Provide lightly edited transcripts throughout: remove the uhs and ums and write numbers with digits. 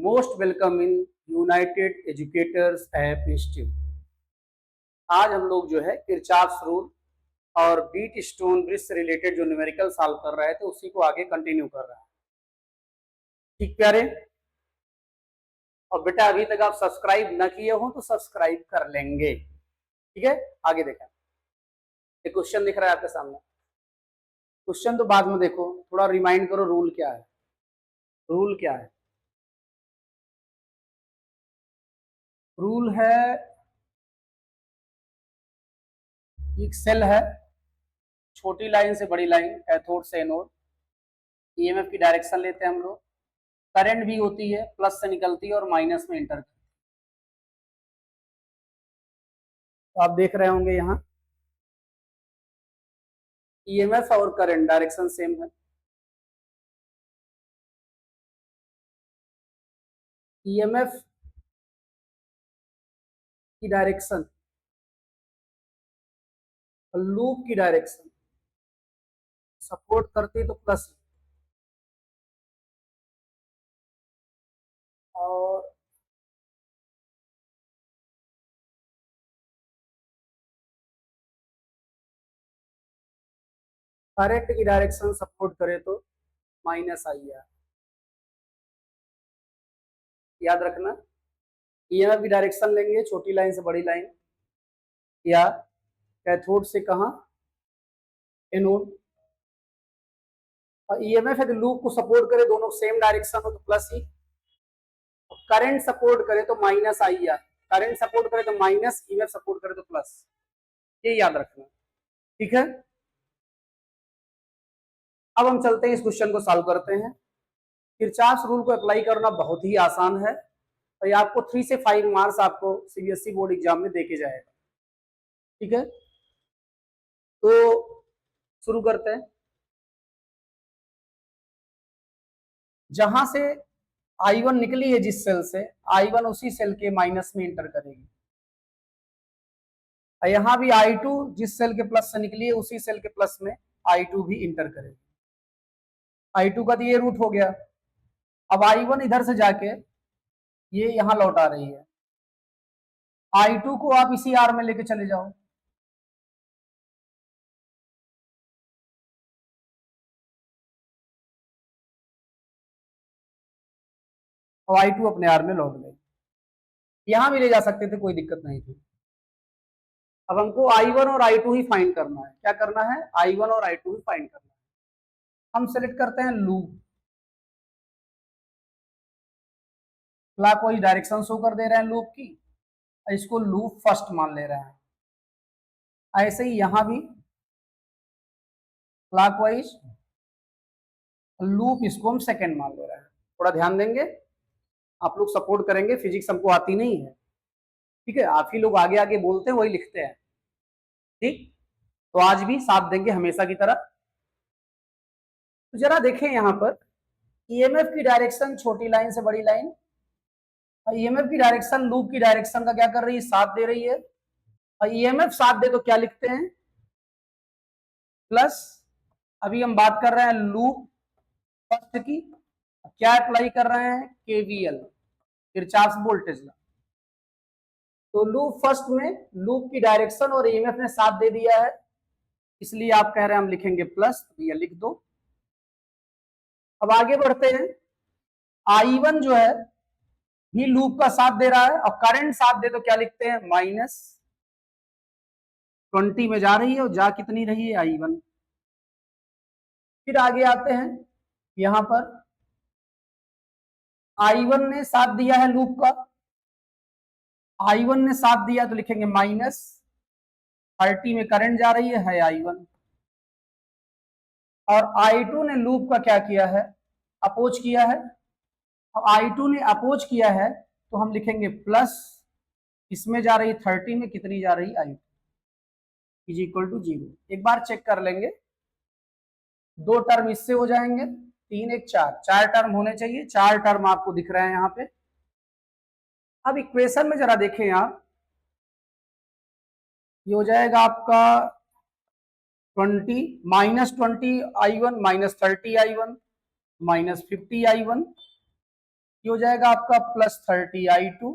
Most welcome in United educators app institute. आज हम लोग जो है किरचॉफ्स रूल और बीट स्टोन ब्रिज से रिलेटेड जो न्यूमेरिकल सॉल्व कर रहे थे उसी को आगे कंटिन्यू कर रहे हैं। ठीक प्यारे, और बेटा अभी तक आप सब्सक्राइब न किए हो तो सब्सक्राइब कर लेंगे। ठीक है, आगे देखें। एक क्वेश्चन दिख रहा है आपके सामने। क्वेश्चन तो बाद में देखो, थोड़ा रिमाइंड करो रूल क्या है। रूल क्या है? रूल है एक सेल है, छोटी लाइन से बड़ी लाइन, कैथोड से एनोड, ईएमएफ की डायरेक्शन लेते हैं हम लोग, करंट भी होती है, प्लस से निकलती है और माइनस में इंटर करती है। तो आप देख रहे होंगे यहाँ ईएमएफ और करंट डायरेक्शन सेम है। ईएमएफ की डायरेक्शन और लूप की डायरेक्शन सपोर्ट करती तो प्लस, और करंट की डायरेक्शन सपोर्ट करे तो माइनस आई है। याद रखना, ईएमएफ की डायरेक्शन लेंगे छोटी लाइन से बड़ी लाइन, या कैथोड से कहां, एनोड, और ईएमएफ है तो लूप को सपोर्ट करे, दोनों सेम डायरेक्शन हो तो प्लस ही, करंट सपोर्ट करे तो माइनस आई है, करंट सपोर्ट करे तो माइनस, ईएमएफ सपोर्ट करे तो प्लस। ये याद रखना, ठीक है। अब हम चलते हैं, इस क्वेश्चन को सॉल्व करते हैं। किरचॉफ्स रूल को अप्लाई करना बहुत ही आसान है और ये आपको 3 से 5 मार्क्स आपको सीबीएसई बोर्ड एग्जाम में देके जाएगा। ठीक है, तो शुरू करते हैं। जहां से I1 निकली है जिस सेल से, I1 उसी सेल के माइनस में इंटर करेगी, और यहां भी I2 जिस सेल के प्लस से निकली है उसी सेल के प्लस में I2 भी इंटर करेगी। I2 का तो ये रूट हो गया। अब I1 इधर से जाके ये यहां लौट आ रही है, I2 को आप इसी आर में लेके चले जाओ, और I2 अपने आर में लौट गई। यहां भी ले जा सकते थे, कोई दिक्कत नहीं थी। अब हमको I1 और I2 ही फाइंड करना है। क्या करना है? I1 और I2 ही फाइंड करना है। हम सेलेक्ट करते हैं लूप, क्लॉकवाइज डायरेक्शन शो कर दे रहे हैं लूप की, इसको लूप फर्स्ट मान ले रहे हैं। ऐसे ही यहां भी क्लॉकवाइज लूप, इसको हम सेकंड मान ले रहे हैं। थोड़ा ध्यान देंगे, आप लोग सपोर्ट करेंगे, फिजिक्स हमको आती नहीं है, ठीक है। आप ही लोग आगे आगे बोलते हैं, वही लिखते हैं, ठीक। तो आज भी साथ देंगे हमेशा की तरह। तो जरा देखें यहां पर, ईएमएफ की डायरेक्शन छोटी लाइन से बड़ी लाइन, और ईएमएफ की डायरेक्शन लूप की डायरेक्शन का क्या कर रही है? साथ दे रही है। और ईएमएफ साथ दे तो क्या लिखते हैं? प्लस। अभी हम बात कर रहे हैं लूप फर्स्ट की, क्या अप्लाई कर रहे हैं? KVL, Kirchhoff's voltage law. तो लूप फर्स्ट में लूप की डायरेक्शन और ईएमएफ ने साथ दे दिया है, इसलिए आप कह रहे हैं हम लिखेंगे प्लस, तो ये लिख दो। अब आगे बढ़ते हैं। I1 जो है भी लूप का साथ दे रहा है, और करंट साथ दे तो क्या लिखते हैं? माइनस 20 में जा रही है, और जा कितनी रही है? I1। फिर आगे आते हैं, यहां पर I1 ने साथ दिया है लूप का, I1 ने साथ दिया तो लिखेंगे माइनस 30 में करंट जा रही है I1, और I2 ने लूप का क्या किया है? अपोज किया है। और I2 ने अपोज किया है तो हम लिखेंगे प्लस, इसमें जा रही 30 में कितनी जा रही? I2 is equal to 0। एक बार चेक कर लेंगे, दो टर्म इससे हो जाएंगे, 3 1 4, 4 टर्म होने चाहिए, 4 टर्म आपको दिख रहे हैं यहाँ पे। अब इक्वेशन में जरा देखें आप, ये हो जाएगा आपका 20 minus 20 I1 minus 30 I1 minus 50 I1, ये हो जाएगा आपका +30i2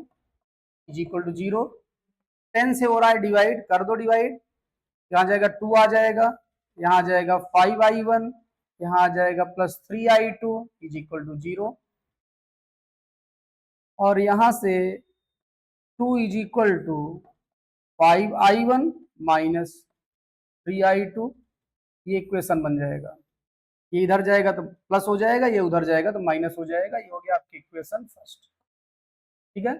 इज इक्वल टू 0। 10 से हो रहा है डिवाइड, कर दो डिवाइड, यहाँ जाएगा 2 आ जाएगा, यहाँ आ जाएगा 5i1, यहाँ आ जाएगा +3i2 इज इक्वल टू 0, और यहाँ से 2 is equal to 5i1 minus 3i2, ये इक्वेशन बन जाएगा। ये इधर जाएगा तो प्लस हो जाएगा, ये उधर जाएगा तो माइनस हो जाएगा। ये हो गया आपकी इक्वेशन फर्स्ट। ठीक है,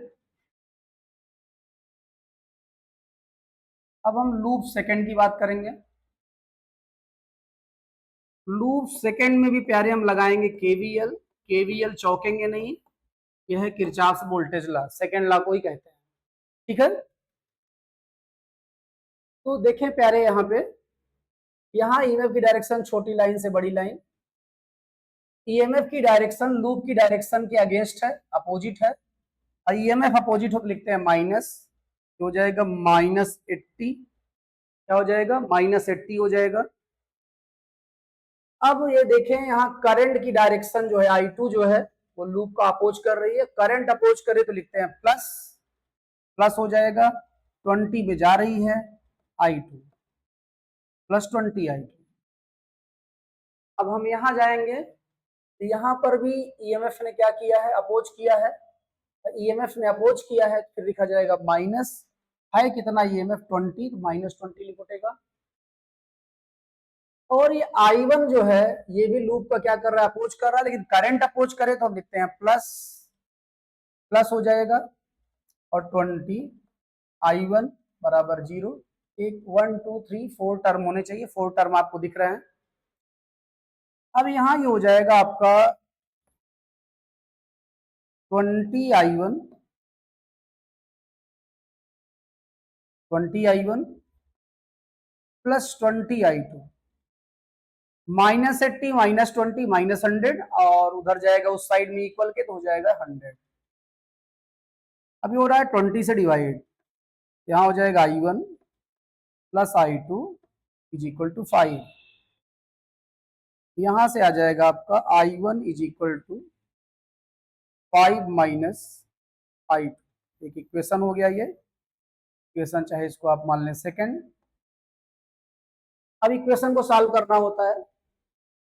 अब हम लूप सेकंड की बात करेंगे। लूप सेकंड में भी प्यारे हम लगाएंगे केवीएल। केवीएल चौकेंगे नहीं, यह है Kirchhoff's voltage law, second law को ही कहते हैं। ठीक है, तो देखें प्यारे, यहाँ पे यहाँ ईएमएफ की डायरेक्शन छोटी लाइन से बड़ी लाइन, ईएमएफ की डायरेक्शन लूप की डायरेक्शन के अगेंस्ट है, अपोजिट है, और ईएमएफ अपोजिट हो तो लिखते हैं माइनस, हो जाएगा -80। क्या हो जाएगा? -80 हो जाएगा। अब ये देखें, यहाँ करंट की डायरेक्शन जो है I2 जो है वो लूप का अपोज कर रही है। करंट अपोज करे तो लिखते हैं प्लस, प्लस हो जाएगा, 20 में जा रही है I2, +20 I2। अब हम यहाँ जाएंगे तो यहाँ पर भी ईएमएफ ने क्या किया है? अपोज किया है। ईएमएफ ने अपोज किया है, फिर लिखा जाएगा माइनस, है कितना ईएमएफ? 20, तो -20 लिखोटेगा। और ये I1 जो है ये भी लूप का क्या कर रहा है? अपोज कर रहा है, लेकिन करंट अपोज करे तो हम लिखते हैं प्लस, प्लस हो जाएगा, और 20I1 बराबर 0। एक 1 2 3 4 टर्म होने चाहिए, 4 टर्म आपको दिख रहे हैं। अब यहाँ ये हो जाएगा आपका 20I1 प्लस 20I2, -80 -20 -100, और उधर जाएगा उस साइड में इक्वल के, तो हो जाएगा 100। अभी हो रहा है 20 से डिवाइड, यहाँ हो जाएगा I1 plus I2 is equal to 5। यहाँ से आ जाएगा आपका I1 is equal to 5 minus I2। एक इक्वेशन हो गया ये इक्वेशन, चाहे इसको आप मान लें सेकंड। अब इक्वेशन को सॉल्व करना होता है,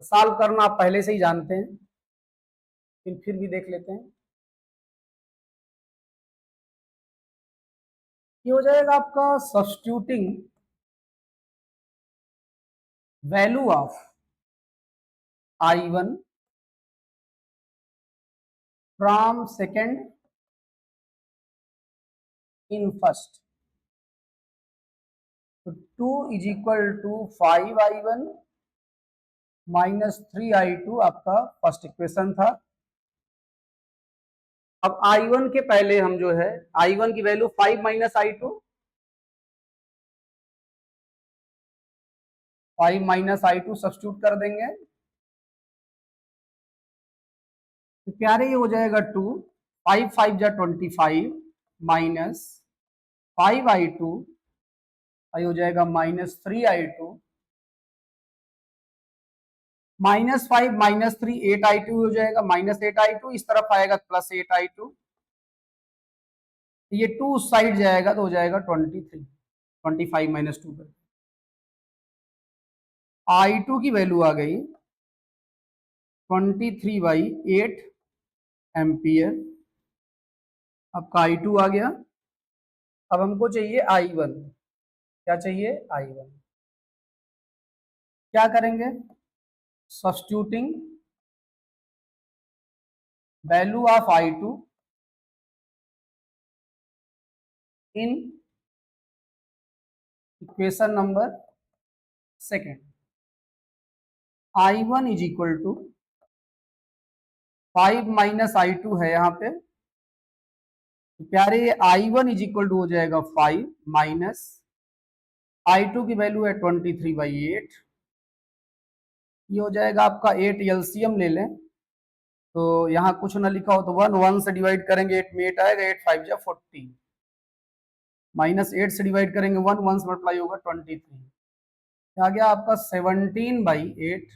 सॉल्व करना आप पहले से ही जानते हैं, लेकिन फिर भी देख लेते हैं। ये हो जाएगा आपका substituting value of I1 from second in first, तो 2 is equal to 5I1 minus 3I2 आपका फर्स्ट इक्वेशन था। अब I1 के पहले हम जो है I1 की value 5 minus I2, 5 minus I2 substitute कर देंगे, तो प्यारे ये हो जाएगा 2, 5 5 जा 25 माइनस 5I2, हो जाएगा -3I2, -5 -3 8I2 हो जाएगा, -8I2, इस तरफ आएगा +8I2, ये 2 उस साइड जाएगा तो हो जाएगा 23, 25 माइनस 2 पर I2 की वैल्यू आ गई 23/8 एम्पियर। आपका I2 आ गया। अब हमको चाहिए I1। क्या चाहिए? I1। क्या करेंगे? Substituting value of I2 in equation number second, I1 is equal to 5 minus I2 है यहाँ पे, तो प्यारे I1 इज इक्वल टू हो जाएगा 5 माइनस I2 की वैल्यू है 23/8, ये हो जाएगा आपका 8। एलसीएम ले लें तो यहाँ कुछ ना लिखा हो तो 1 से डिवाइड करेंगे 8 में 8 आएगा, 8 5 जा 40, माइनस 8 से डिवाइड करेंगे 1 से मल्टीप्लाई होगा 23, आ गया आपका 17/8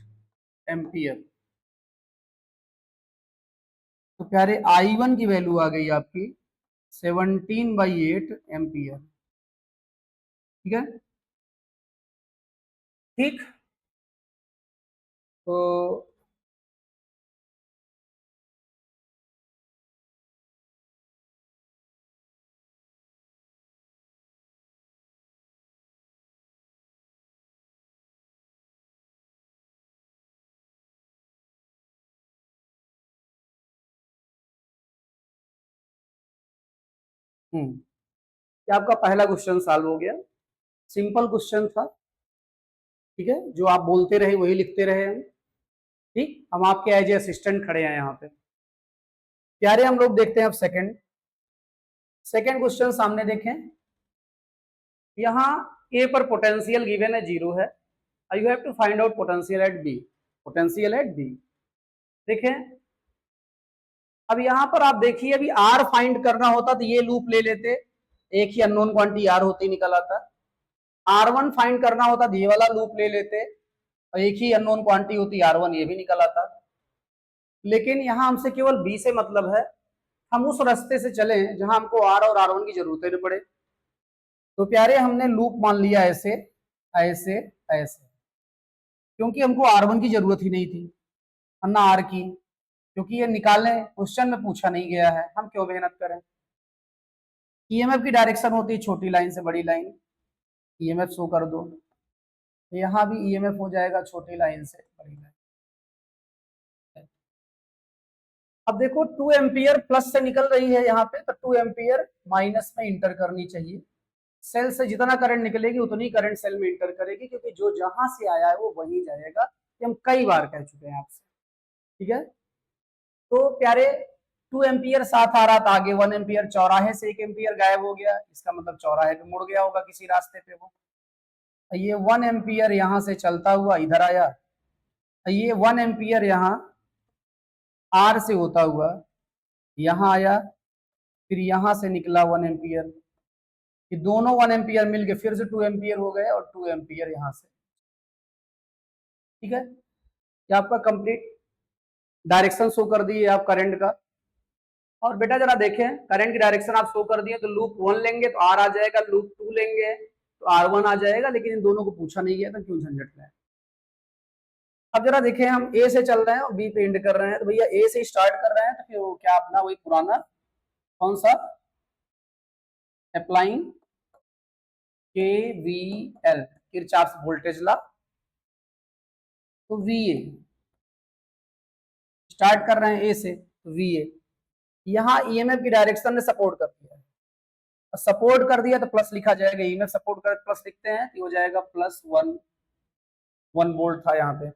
एम्पियर। तो प्यारे I1 की वैल्यू आ गई आपकी 17/8 एम्पियर। ठीक है, ठीक। तो क्या आपका पहला क्वेश्चन सॉल्व हो गया? सिंपल क्वेश्चन था। ठीक है, जो आप बोलते रहे वही लिखते रहे हम। ठीक, हम आपके एज ए असिस्टेंट खड़े हैं यहाँ पे। प्यारे हम लोग देखते हैं अब सेकंड क्वेश्चन सामने देखें। यहाँ ए पर पोटेंशियल गिवन है 0 है। You have to find out potential at B. देखें, अब यहाँ पर आप देखिए, अभी आर फाइंड करना होता तो ये लूप ले लेते, एक ही अननोन क्वांटिटी आर होती निकल आता। R1 फाइंड करना होता तो ये वाला लूप ले लेते और एक ही अननोन क्वांटिटी होती R1, ये भी निकल आता। लेकिन यहाँ हमसे केवल बी से मतलब है, हम उस रास्ते से चले जहां हमको आर और R1 की जरूरत न पड़े। तो प्यारे हमने लूप मान लिया ऐसे ऐसे ऐसे, क्योंकि हमको R1 की जरूरत ही नहीं थी ना आर की, क्योंकि ये निकालने क्वेश्चन में पूछा नहीं गया है, हम क्यों मेहनत करें। ईएमएफ की डायरेक्शन होती है छोटी लाइन से बड़ी लाइन। ईएमएफ शो कर दो, यहाँ भी ईएमएफ हो जाएगा छोटी लाइन से बड़ी लाइन। अब देखो 2 एम्पियर प्लस से निकल रही है यहाँ पे, तो 2 एम्पियर माइनस में इंटर करनी चाहिए। सेल से जितना करंट निकलेगी उतनी करंट सेल में इंटर करेगी, क्योंकि जो जहां से आया है वो वहीं जाएगा। ये हम कई बार कह चुके हैं आपसे। ठीक है, तो प्यारे 2 एम्पियर साथ आ रहा था, आगे 1 एम्पियर, चौराहे से 1 एम्पियर गायब हो गया, इसका मतलब चौराहे पे मुड़ गया होगा किसी रास्ते पे वो। ये 1 एम्पियर यहां से चलता हुआ इधर आया, ये 1 एम्पियर यहाँ आर से होता हुआ यहाँ आया, फिर यहां से निकला 1 एम्पियर। ये दोनों 1 एम्पियर मिलके फिर से 2 एम्पियर हो गए और 2 एम्पियर यहां से। ठीक है, ये आपका कंप्लीट डायरेक्शन शो कर दी है आप करंट का। और बेटा जरा देखें, करंट की डायरेक्शन आप शो कर दिए, तो लूप 1 लेंगे तो आर आ जाएगा, लूप 2 लेंगे तो R1 आ जाएगा, लेकिन इन दोनों को पूछा नहीं गया था, क्यों झंझट में। अब जरा देखें, हम ए से चल रहे हैं और बी पे एंड कर रहे हैं, तो भैया ए से स्टार्ट कर रहे हैं तो फिर क्या अपना वही पुराना कौन सा, applying KVL, Kirchhoff's voltage law. तो VA स्टार्ट कर रहे हैं ए से, तो VA यहाँ ईएमएफ की डायरेक्शन ने सपोर्ट कर दिया है, सपोर्ट कर दिया तो प्लस लिखा जाएगा, ईएमएफ सपोर्ट कर प्लस लिखते हैं तो हो जाएगा +1 वोल्ट था यहाँ पे।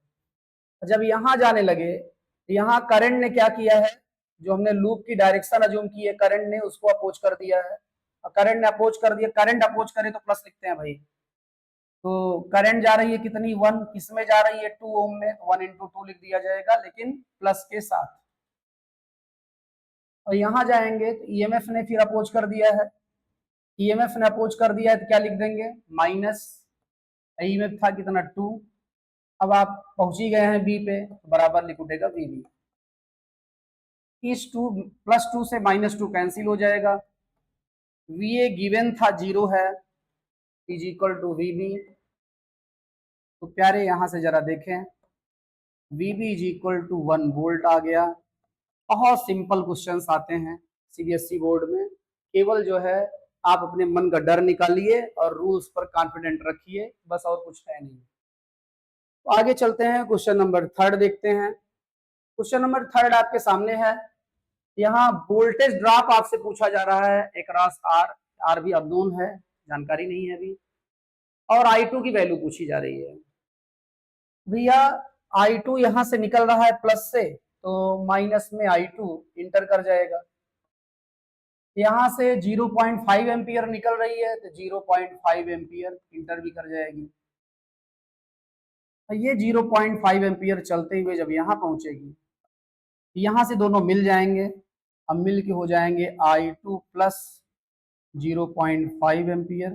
जब यहाँ जाने लगे तो यहाँ करंट ने क्या किया है, जो हमने लूप की डायरेक्शन अज्यूम की है, करंट ने उसको अपोज कर दिया है। करंट ने अपोज कर दिया, करंट अपोज करे तो प्लस लिखते हैं भाई। तो करंट जा रही है कितनी, 1, किस में जा रही है, 2 ओम में, 1 × 2 लिख दिया जाएगा, लेकिन प्लस के साथ। और यहाँ जाएंगे तो ईएमएफ ने फिर अपोज कर दिया है, ईएमएफ ने अपोज कर दिया है तो क्या लिख देंगे, माइनस, ईएमएफ था कितना 2। अब आप पहुंची गए हैं बी पे, तो बराबर लिख उठेगा VB। इस 2 +2 से -2 कैंसिल हो जाएगा, VA गिवन था 0 है, इज इक्वल टू VB। तो प्यारे यहां से जरा देखें, VB is equal to 1 volt आ गया। बहुत सिंपल क्वेश्चंस आते हैं सीबीएसई बोर्ड में, केवल जो है आप अपने मन का डर निकालिए और रूल्स पर कॉन्फिडेंट रखिए, बस और कुछ है नहीं। तो आगे चलते हैं, क्वेश्चन नंबर 3 देखते हैं। क्वेश्चन नंबर 3 आपके सामने है। यहाँ वोल्टेज ड्रॉप आपसे पूछा जा रहा है एकरास आर भी अननोन है, जानकारी नहीं है अभी, और I2 की वैल्यू पूछी जा रही है। भैया I2 यहां से निकल रहा है प्लस से, तो माइनस में I2 इंटर कर जाएगा। यहां से 0.5 एम्पियर निकल रही है, तो 0.5 एम्पियर इंटर भी कर जाएगी। ये 0.5 एम्पियर चलते हुए जब यहाँ पहुंचेगी, यहां से दोनों मिल जाएंगे, अब मिल के हो जाएंगे I2 प्लस 0.5 एम्पियर।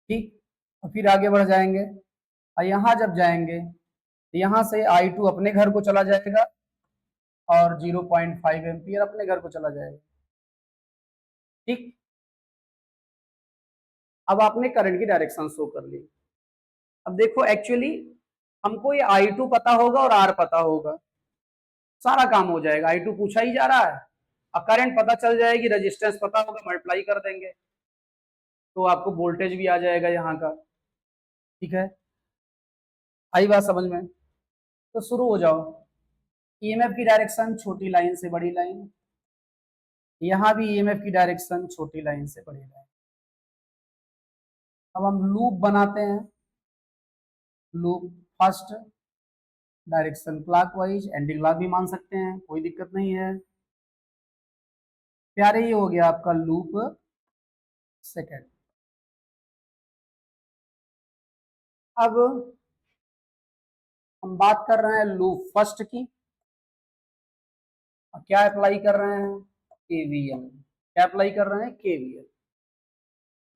ठीक, और फिर आगे बढ़ जाएंगे, और यहाँ जब जाएंगे यहां से I2 अपने घर को चला जाएगा और 0.5 एम्पियर अपने घर को चला जाएगा। ठीक, अब आपने करंट की डायरेक्शन शो कर ली। अब देखो एक्चुअली हमको ये I2 पता होगा और R पता होगा, सारा काम हो जाएगा। I2 पूछा ही जा रहा है, अब करंट पता चल जाएगी, रेजिस्टेंस पता होगा, मल्टीप्लाई कर देंगे तो आपको वोल्टेज भी आ जाएगा यहाँ का। ठीक है, आई बात समझ में? तो शुरू हो जाओ। ईएमएफ की डायरेक्शन छोटी लाइन से बड़ी लाइन, यहाँ भी ईएमएफ की डायरेक्शन छोटी लाइन से बड़ी लाइन। अब हम लूप बनाते हैं। Loop first direction clockwise, anti clock भी मान सकते हैं, कोई दिक्कत नहीं है प्यारे। ये हो गया आपका लूप सेकंड। अब हम बात कर रहे हैं लूप फर्स्ट की। क्या अप्लाई कर रहे हैं? केवीएल। क्या अप्लाई कर रहे हैं? केवीएल।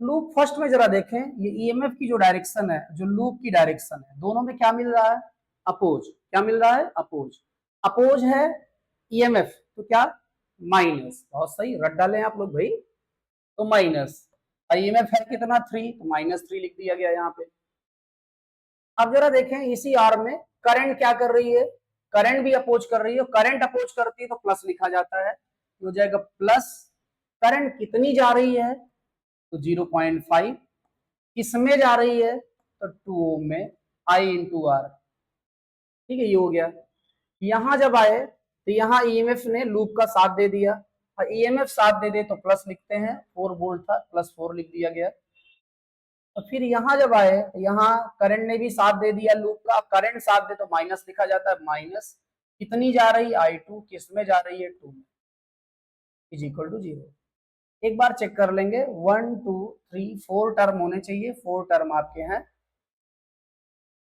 लूप फर्स्ट में जरा देखें, ये ईएमएफ की जो डायरेक्शन है, जो लूप की डायरेक्शन है, दोनों में क्या मिल रहा है? अपोज। क्या मिल रहा है? अपोज। अपोज है ईएमएफ तो क्या? माइनस। बहुत सही, रट डाले आप लोग भाई। तो माइनस, ईएमएफ है कितना? 3, तो -3 लिख दिया गया यहाँ पे। अब जरा देखें इसी आर में करंट क्या कर रही है? करंट भी अपोज कर रही है। करंट अपोज करती है तो प्लस लिखा जाता है, हो जाएगा प्लस। करंट कितनी जा रही है? तो 0.5। किसमें जा रही है? तो 2 ओम में, आई इंटू आर। ठीक है, ये हो गया। यहां जब आए तो यहाँ ईएमएफ ने लूप का साथ दे दिया, और ईएमएफ साथ दे दे तो प्लस लिखते हैं, 4 वोल्ट था, +4 लिख दिया गया। और फिर यहाँ जब आए, यहाँ करंट ने भी साथ दे दिया लूप का, करंट साथ दे तो माइनस लिखा जाता है, माइनस। कितनी जा रही? I2। किस में जा रही है? 2 में, इज इक्वल टू 0। एक बार चेक कर लेंगे, 1 2 3 4 टर्म होने चाहिए, 4 टर्म आपके हैं।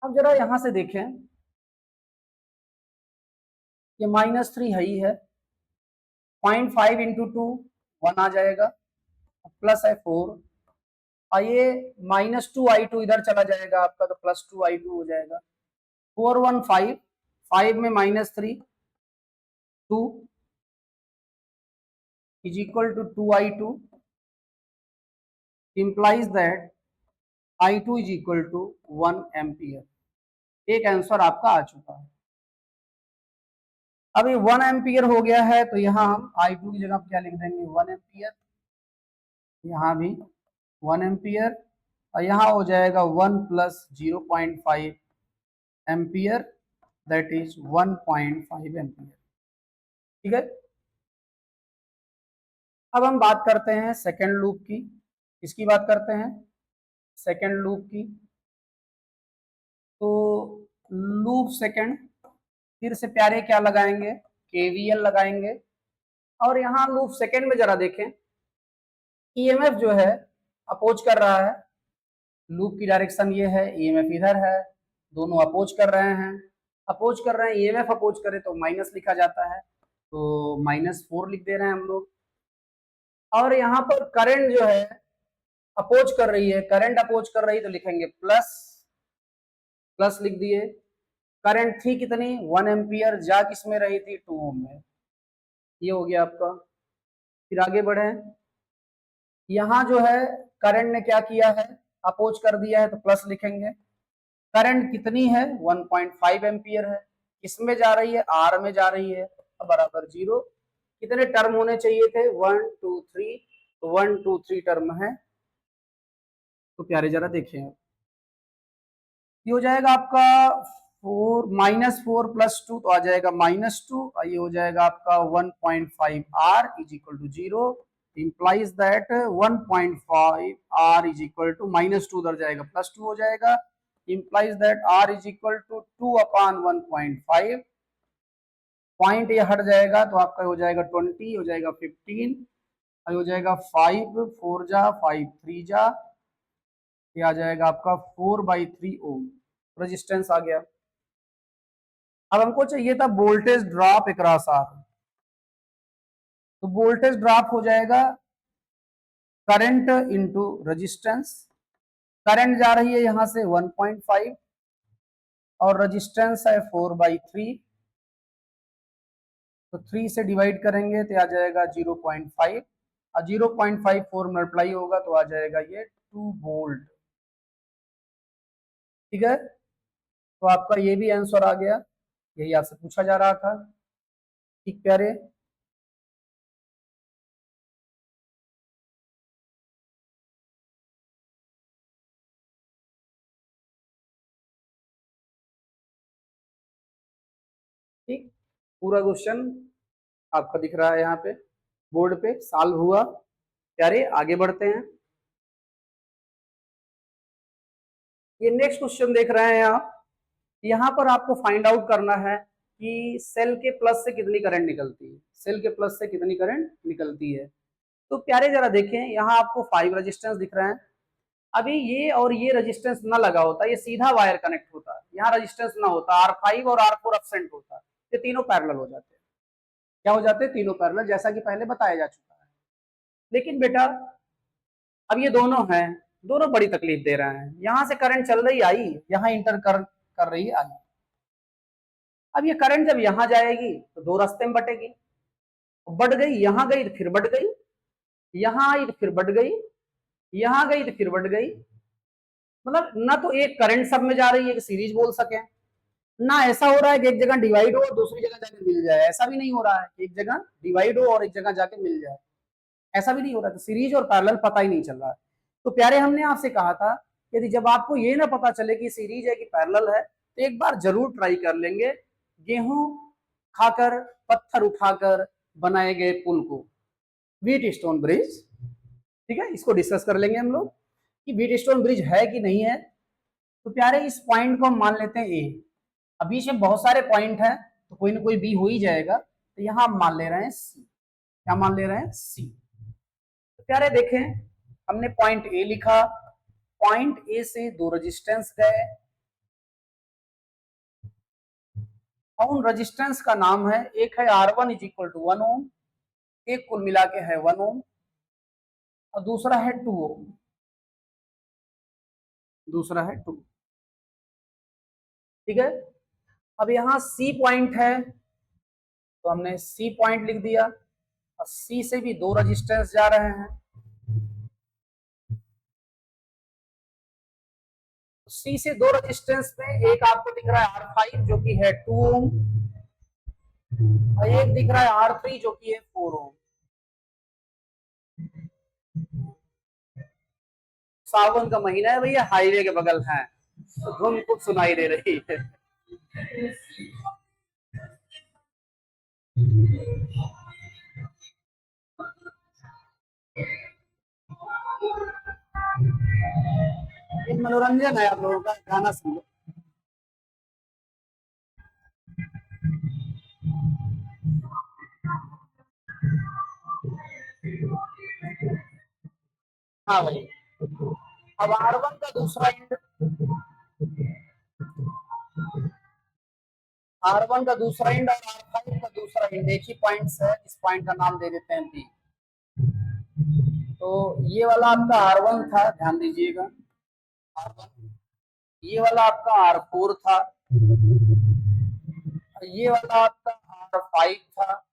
अब जरा यहां से देखें, ये -3 है ही है, 0.5 इंटू 2 1 आ जाएगा, प्लस है 4, और ये -2I2 इधर चला जाएगा आपका, तो +2I2 हो जाएगा। 4 1 5, 5 में -3 2 is equal to 2I2, implies that I2 is equal to 1 ampere. एक आंसर आपका आ चुका है। अब ये 1 एम्पियर हो गया है, तो यहाँ हम I2 की जगह क्या लिख देंगे? 1 एम्पियर। यहाँ भी 1 एम्पियर, और यहाँ हो जाएगा 1 plus 0.5 ampere, that is 1.5 ampere. ठीक है, अब हम बात करते हैं सेकेंड लूप की। किसकी बात करते हैं? सेकेंड लूप की। तो लूप सेकेंड, फिर से प्यारे क्या लगाएंगे? केवीएल लगाएंगे। और यहाँ लूप सेकेंड में जरा देखें, ईएमएफ जो है अपोज कर रहा है, लूप की डायरेक्शन ये है, ईएमएफ इधर है, दोनों अपोज कर रहे हैं। अपोज कर रहे हैं, ईएमएफ अपोज करे तो माइनस लिखा जाता है, तो -4 लिख दे रहे हैं हम लोग। और यहाँ पर करंट जो है अपोज कर रही है, करंट अपोज कर रही है तो लिखेंगे प्लस, प्लस लिख दिए। करंट थी कितनी? 1 एम्पियर, जा किस में रही थी? 2 ओम में। ये हो गया आपका। फिर आगे बढ़े, यहाँ जो है करंट ने क्या किया है? अपोज कर दिया है तो प्लस लिखेंगे। करंट कितनी है? 1.5 एम्पियर है। किसमें जा रही है? आर में जा रही है, बराबर 0। कितने टर्म होने चाहिए थे? 1 2 3, तो 1 2 3 टर्म है। तो प्यारे जरा देखें, ये हो जाएगा आपका 4 -4 + 2, तो आ जाएगा -2, और ये हो जाएगा आपका 1.5 R is equal to 0, implies that 1.5 R is equal to -2 उधर जाएगा, +2 हो जाएगा, implies that R is equal to 2/1.5। Point ये हट जाएगा तो आपका हो जाएगा 20, हो जाएगा 15, और हो जाएगा 5 4 जा 5 3 जा, ये आ जाएगा आपका 4/3 ओम रेजिस्टेंस आ गया। अब हमको चाहिए था वोल्टेज ड्रॉप अक्रॉस आर, तो वोल्टेज ड्रॉप हो जाएगा करंट इनटू रेजिस्टेंस। करंट जा रही है यहां से 1.5, और रेजिस्टेंस है 4/3, तो 3 से डिवाइड करेंगे तो आ जाएगा 0.5, और 0.54 मल्टीप्लाई होगा तो आ जाएगा ये 2 वोल्ट। ठीक है, तो आपका ये भी आंसर आ गया, यही आपसे पूछा जा रहा था। ठीक प्यारे, ठीक, पूरा क्वेश्चन आपका दिख रहा है यहाँ पे बोर्ड पे, सॉल्व हुआ। प्यारे आगे बढ़ते हैं। ये नेक्स्ट क्वेश्चन देख रहे हैं आप, यहाँ पर आपको फाइंड आउट करना है कि सेल के प्लस से कितनी करंट निकलती है, सेल के प्लस से कितनी करंट निकलती है। तो प्यारे जरा देखें, यहाँ आपको 5 रेजिस्टेंस दिख रहे हैं। अभी ये और ये रेजिस्टेंस ना लगा होता, ये सीधा वायर कनेक्ट होता, यहाँ रेजिस्टेंस ना होता, R5 और R4 एब्सेंट होता, ये तीनों पैरेलल हो जाते हैं। क्या हो जाते हैं? तीनों पैरेलल, जैसा कि पहले बताया जा चुका है। लेकिन बेटा अब ये दोनों हैं, दोनों बड़ी तकलीफ दे रहे हैं। यहां से करंट चल रही आई, यहाँ इंटर कर रही आई। अब ये करंट जब यहां जाएगी तो दो रास्ते में बटेगी, बढ़ गई यहां गई तो फिर बढ़ गई, यहां आई तो फिर बढ़ गई, यहां गई तो फिर बढ़ गई। मतलब ना तो एक करंट सब में जा रही है कि सीरीज बोल सके, ना ऐसा हो रहा है कि एक जगह डिवाइड हो और दूसरी जगह जाके मिल जाए, ऐसा भी नहीं हो रहा है कि एक जगह डिवाइड हो और एक जगह जाके मिल जाए, ऐसा भी नहीं हो रहा। तो सीरीज और पैरेलल पता ही नहीं चल रहा है। तो प्यारे हमने आपसे कहा था यदि जब आपको ये ना पता चले कि सीरीज है कि पैरेलल है, तो एक बार जरूर ट्राई कर लेंगे गेहूं खाकर पत्थर उठाकर बनाए गए पुल को, व्हीट स्टोन ब्रिज। ठीक है, इसको डिस्कस कर लेंगे हम लोग कि व्हीट स्टोन ब्रिज है कि नहीं है। तो प्यारे इस पॉइंट को हम मान लेते हैं ए, अब बीच में बहुत सारे पॉइंट हैं तो कोई ना कोई बी हो ही जाएगा, तो यहां हम मान ले रहे हैं सी। क्या मान ले रहे हैं? सी। तो प्यारे देखें, हमने पॉइंट ए लिखा, पॉइंट ए से दो रेजिस्टेंस गए और उन रेजिस्टेंस का नाम है, एक है R1 इज इक्वल टू 1 ओम, एक कुल मिला के है 1 ओम, और दूसरा है 2 ओम, दूसरा है 2। ठीक है, अब यहां सी पॉइंट है तो हमने सी पॉइंट लिख दिया, और सी से भी दो रेजिस्टेंस जा रहे हैं। सी से दो रेजिस्टेंस में एक आपको दिख रहा है R5 जो कि है 2 ओम, और एक दिख रहा है R3 जो कि है 4 ओम। सावन का महीना है भैया, हाईवे के बगल है तो धुन खूब सुनाई दे रही है। एक मनोरंजन है आप लोगों का, गाना सुन लो। हाँ भाई, अब R1 का दूसरा इंड, R1 का दूसरा इंड और R5 का दूसरा इंड एक ही पॉइंट है, इस पॉइंट का नाम दे देते हैं बी। तो ये वाला आपका R1 था, ध्यान दीजिएगा R1, ये वाला आपका R4 था, ये वाला आपका R5 था,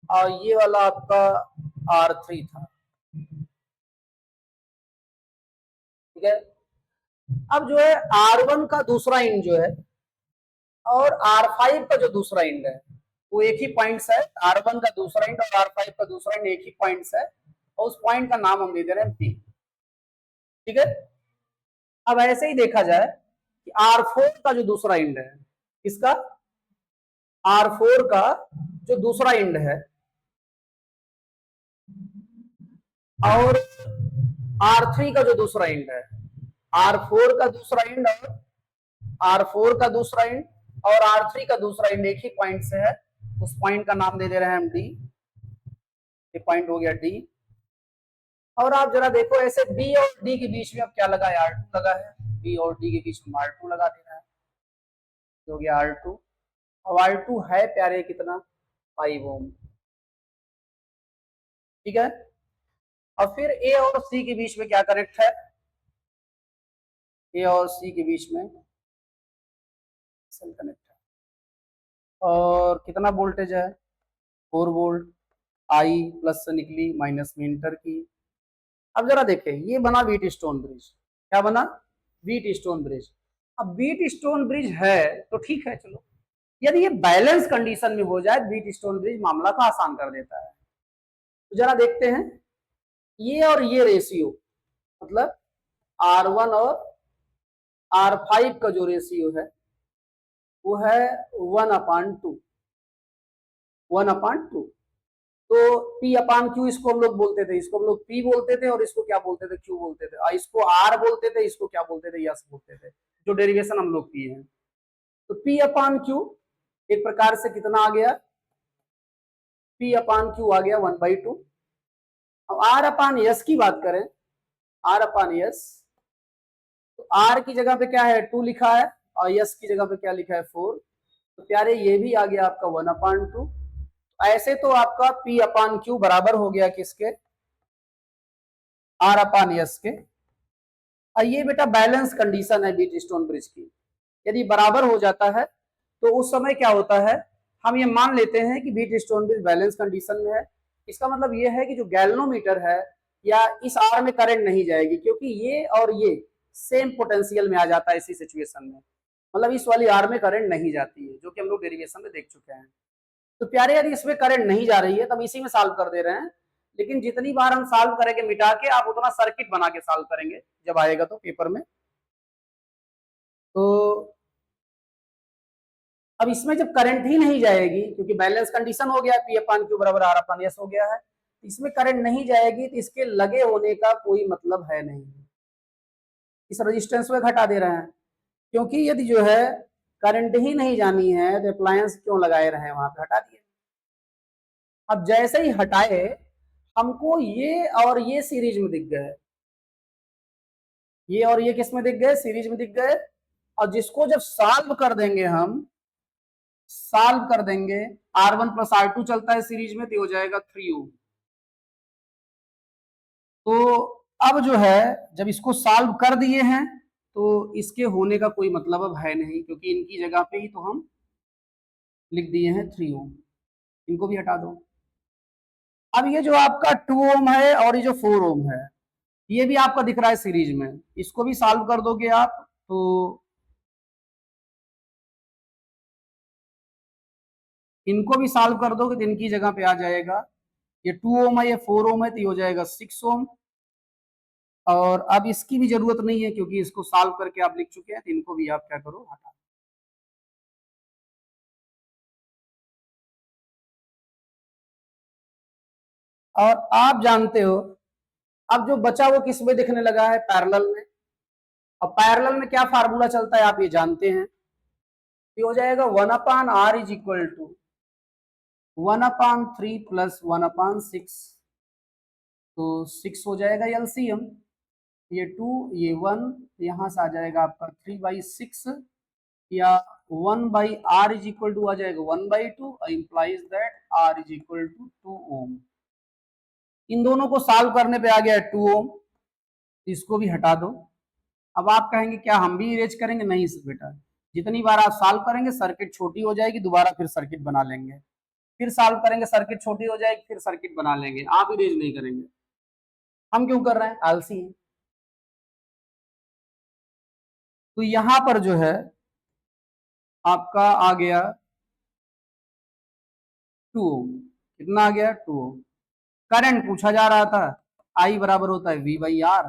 और ये वाला आपका R3 था। ठीक है, अब जो है R1 का दूसरा इंड जो है और R5 का जो दूसरा इंड है वो एक ही पॉइंट है, R1 का दूसरा इंड और R5 का दूसरा इंड एक ही पॉइंट है, और उस पॉइंट का नाम हम दे दे रहे हैं P। ठीक है, अब ऐसे ही देखा जाए कि R4 का जो दूसरा इंड है, किसका? R4 का जो दूसरा इंड है और R3 का जो दूसरा इंड है, R4 का दूसरा इंड और R4 का दूसरा इंड और R3 का दूसरा इंड एक ही पॉइंट से है, उस पॉइंट का नाम दे दे रहे हैं हम डी। ये पॉइंट हो गया डी। और आप जरा देखो ऐसे बी और डी के बीच में अब क्या लगा है? R2 लगा है, बी और डी के बीच में R2 लगा देना है, हो गया R2। अब R2 है प्यारे कितना? 5 ओम। ठीक है, और फिर ए और सी के बीच में क्या कनेक्ट है? ए और सी के बीच में सेल कनेक्ट है। और कितना वोल्टेज है, 4 वोल्ट। आई प्लस से निकली, माइनस में इंटर की। अब जरा देखें, ये बना व्हीट स्टोन ब्रिज। क्या बना, व्हीट स्टोन ब्रिज। अब व्हीट स्टोन ब्रिज है तो ठीक है, चलो। यदि ये बैलेंस कंडीशन में हो जाए, व्हीट स्टोन ब्रिज मामला को आसान कर देता है। तो जरा देखते हैं, ये और ये रेशियो, मतलब R1 और R5 का जो रेशियो है वो है 1/2, 1/2। तो P/Q इसको हम लोग बोलते थे, इसको हम लोग P बोलते थे, और इसको क्या बोलते थे, Q बोलते थे। और इसको R बोलते थे, इसको क्या बोलते थे, यस बोलते थे, जो डेरिवेशन हम लोग किए हैं। तो P/Q एक प्रकार से कितना आ गया, P/Q आ गया 1/2। अब R/S की बात करें, R/S, तो R की जगह पे क्या है, 2 लिखा है, और S की जगह पे क्या लिखा है, 4। तो प्यारे ये भी आ गया आपका 1/2। ऐसे तो आपका P/Q बराबर हो गया किसके, R/S के। और ये बेटा बैलेंस कंडीशन है व्हीट स्टोन ब्रिज की। यदि बराबर हो जाता है तो उस समय क्या होता है, हम ये मान लेते हैं कि wheat stone bridge balance condition में है। इसका मतलब ये है कि जो गैल्वेनोमीटर है या इस आर में करंट नहीं जाएगी, क्योंकि ये और ये सेम पोटेंशियल में आ जाता है इसी सिचुएशन में। मतलब इस वाली आर में करंट नहीं जाती है, जो कि हम लोग डेरिवेशन में देख चुके हैं। तो प्यारे यदि इसमें करंट नहीं जा रही है तो हम इसी में सॉल्व कर दे रहे हैं। लेकिन जितनी बार हम सॉल्व करेंगे मिटा के, आप उतना सर्किट बना के सॉल्व करेंगे जब आएगा तो पेपर में। तो अब इसमें जब करंट ही नहीं जाएगी, क्योंकि बैलेंस कंडीशन हो गया, P/Q बराबर R/S हो गया है, इसमें करंट नहीं जाएगी तो इसके लगे होने का कोई मतलब है नहीं। इस रेजिस्टेंस में घटा दे रहे हैं, क्योंकि यदि जो है करंट ही नहीं जानी है तो अप्लायंस क्यों लगाए रहे, वहां पे हटा दिए। अब जैसे ही हटाए, हमको ये और ये सीरीज में दिख गए, ये और ये किस में दिख गए, सीरीज में दिख गए। और जिसको जब सॉल्व कर देंगे, हम सॉल्व कर देंगे, R1 प्लस R2 चलता है सीरीज में, तो हो जाएगा 3 ओम। तो अब जो है जब इसको सॉल्व कर दिए हैं तो इसके होने का कोई मतलब अब है नहीं, क्योंकि इनकी जगह पे ही तो हम लिख दिए हैं 3 ओम। इनको भी हटा दो। अब ये जो आपका 2 ओम है और ये जो 4 ओम है, ये भी आपका दिख रहा है सीरीज में, इसको भी सॉल्व कर दोगे आप तो इनको भी सॉल्व कर दोगे तो इनकी जगह पे आ जाएगा, ये 2 ओम है, ये 4 ओम है, तो ये हो जाएगा 6 ओम। और अब इसकी भी जरूरत नहीं है, क्योंकि इसको सॉल्व करके आप लिख चुके हैं, तो इनको भी आप क्या करो, हटा। और आप जानते हो, अब जो बचा वो किस में दिखने लगा है, पैरेलल में। अब पैरेलल में क्या फार्मूला चलता है आप ये जानते हैं, ये हो जाएगा 1/r is equal to 1/3 plus 1/6। तो 6 हो जाएगा एलसीएम, ये 2 ये 1, यहां से आ जाएगा आपका 3/6, या 1/r इज इक्वल टू आ जाएगा 1/2, implies that r is equal to 2 ohm. इन दोनों को सॉल्व करने पे आ गया 2 ओम, इसको भी हटा दो। अब आप कहेंगे क्या हम भी इरेज करेंगे, नहीं बेटा, जितनी बार आप सॉल्व करेंगे सर्किट छोटी हो जाएगी, दोबारा फिर सर्किट बना लेंगे, फिर सॉल्व करेंगे सर्किट छोटी हो जाएगी, फिर सर्किट बना लेंगे, आप इरेज नहीं करेंगे। हम क्यों कर रहे हैं, आलसी हैं। तो यहां पर जो है आपका आ गया 2 ओम। कितना आ गया, 2 ओम। करंट पूछा जा रहा था, आई बराबर होता है V/R।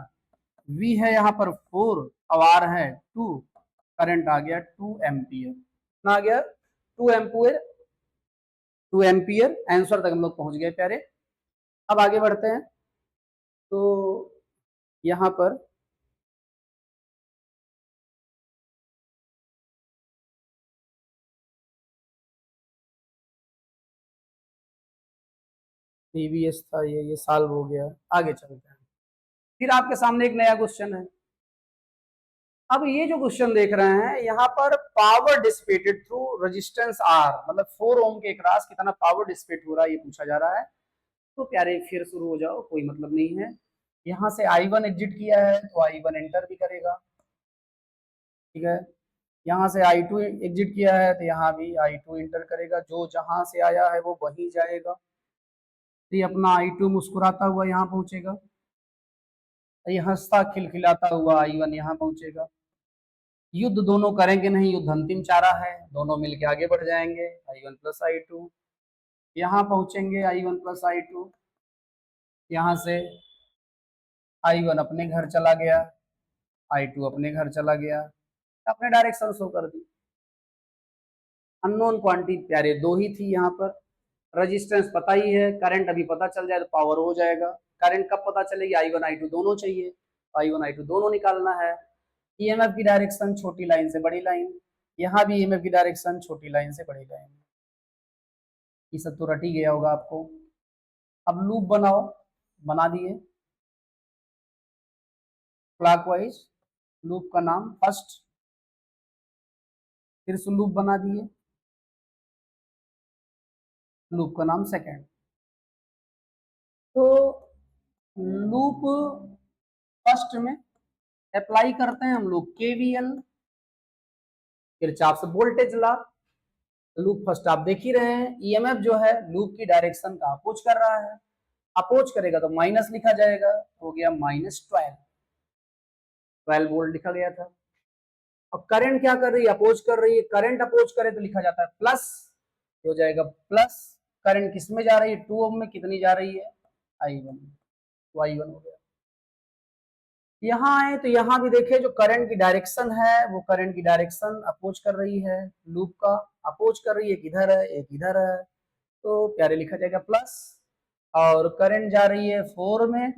V है यहाँ पर 4 और R है 2, करंट आ गया 2 एम्पियर। कितना आ गया, 2 एम्पियर। 2 एम्पियर आंसर तक हम लोग पहुंच गए प्यारे। अब आगे बढ़ते हैं। तो यहाँ पर टीवीएस था, ये सॉल्व हो गया। आगे चलते हैं, फिर आपके सामने एक नया क्वेश्चन है। अब ये जो क्वेश्चन देख रहे हैं, यहाँ पर power dissipated through resistance R, मतलब 4 ओम के अक्रॉस कितना पावर डिसिपेट हो रहा है ये पूछा जा रहा है। तो प्यारे फिर शुरू हो जाओ, कोई मतलब नहीं है। यहाँ से I1 एग्जिट किया है तो I1 एंटर भी करेगा, ठीक है। यहाँ से I2 एग्जिट किया है तो यहाँ भी I2 इंटर करेगा, जो जहां से आया है वो वहीं जाएगा। तो ये अपना I2 मुस्कुराता हुआ यहाँ पहुंचेगा, ये हंसता खिलखिलाता हुआ I1 यहाँ पहुंचेगा। युद्ध दोनों करेंगे नहीं, युद्ध अंतिम चारा है, दोनों मिलके आगे बढ़ जाएंगे। I1 प्लस I2 यहाँ पहुंचेंगे, I1 प्लस I2, यहाँ से I1 अपने घर चला गया, I2 अपने घर चला गया, अपने डायरेक्शन शो कर दी। अननोन क्वांटिटी प्यारे दो ही थी यहाँ पर, रेजिस्टेंस पता ही है, करंट अभी पता चल जाए तो पावर हो जाएगा। करंट कब पता चलेगी? I1 I2 दोनों चाहिए, I1 I2 दोनों निकालना है। ईएमएफ की डायरेक्शन छोटी लाइन से बड़ी लाइन, यहाँ भी ईएमएफ की डायरेक्शन छोटी लाइन से बड़ी लाइन। ये सब तो रट ही गया होगा आपको। अब लूप बनाओ, बना दिए क्लॉकवाइज, लूप का नाम फर्स्ट, फिर से लूप बना दिए, लूप का नाम सेकंड। तो लूप फर्स्ट में अप्लाई करते हैं हम लोग KVL, Kirchhoff voltage law. Loop first आप देख ही रहे हैं, ईएमएफ जो है लूप की डायरेक्शन का अपोज कर रहा है, अपोज करेगा तो माइनस लिखा जाएगा, हो गया -12 वोल्ट लिखा गया था। और करंट क्या कर रही है? अपोज कर रही है, करंट अपोज करे तो लिखा जाता है प्लस, हो जाएगा प्लस। करंट किस में जा रही है? 2 ओम में, कितनी जा रही है? I1, तो I1 हो गया। यहाँ आए तो यहाँ भी देखे, जो करंट की डायरेक्शन है वो करंट की डायरेक्शन अपोज कर रही है, लूप का अपोज कर रही है, एक इधर है एक इधर है, तो प्यारे लिखा जाएगा प्लस। और करंट जा रही है 4 में,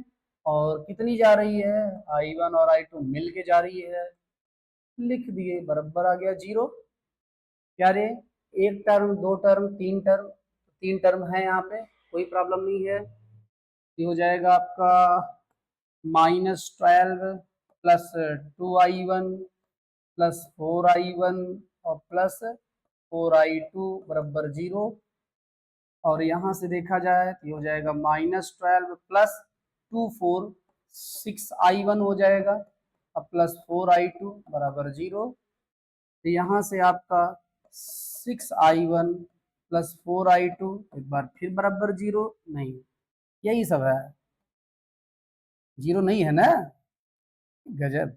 और कितनी जा रही है? I1 और I2 मिल के जा रही है, लिख दिए, बराबर आ गया 0। प्यारे एक टर्म, दो टर्म, तीन टर्म है यहाँ पे, कोई प्रॉब्लम नहीं है। ये हो जाएगा आपका -12 प्लस 2I1 प्लस 4I1 और प्लस 4I2 बराबर 0। और यहाँ से देखा जाए तो ये हो जाएगा -12 प्लस 2 4 6I1 हो जाएगा, अब प्लस 4I2 बराबर 0। तो यहाँ से आपका 6I1 प्लस 4I2 एक बार फिर बराबर 0 नहीं, यही सब है, 0 नहीं है ना, गजब।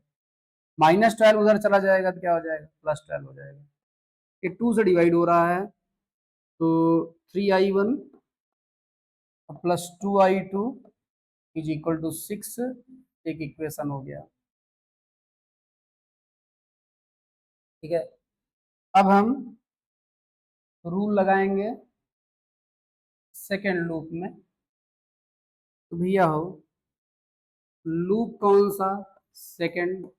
-12 उधर चला जाएगा तो क्या हो जाएगा? +12 हो जाएगा। ये 2 से डिवाइड हो रहा है तो 3I1 plus 2I2 is equal to 6, एक इक्वेशन हो गया। ठीक है, अब हम रूल लगाएंगे सेकेंड लूप में। तो भैया हो, लूप कौन सा? सेकेंड।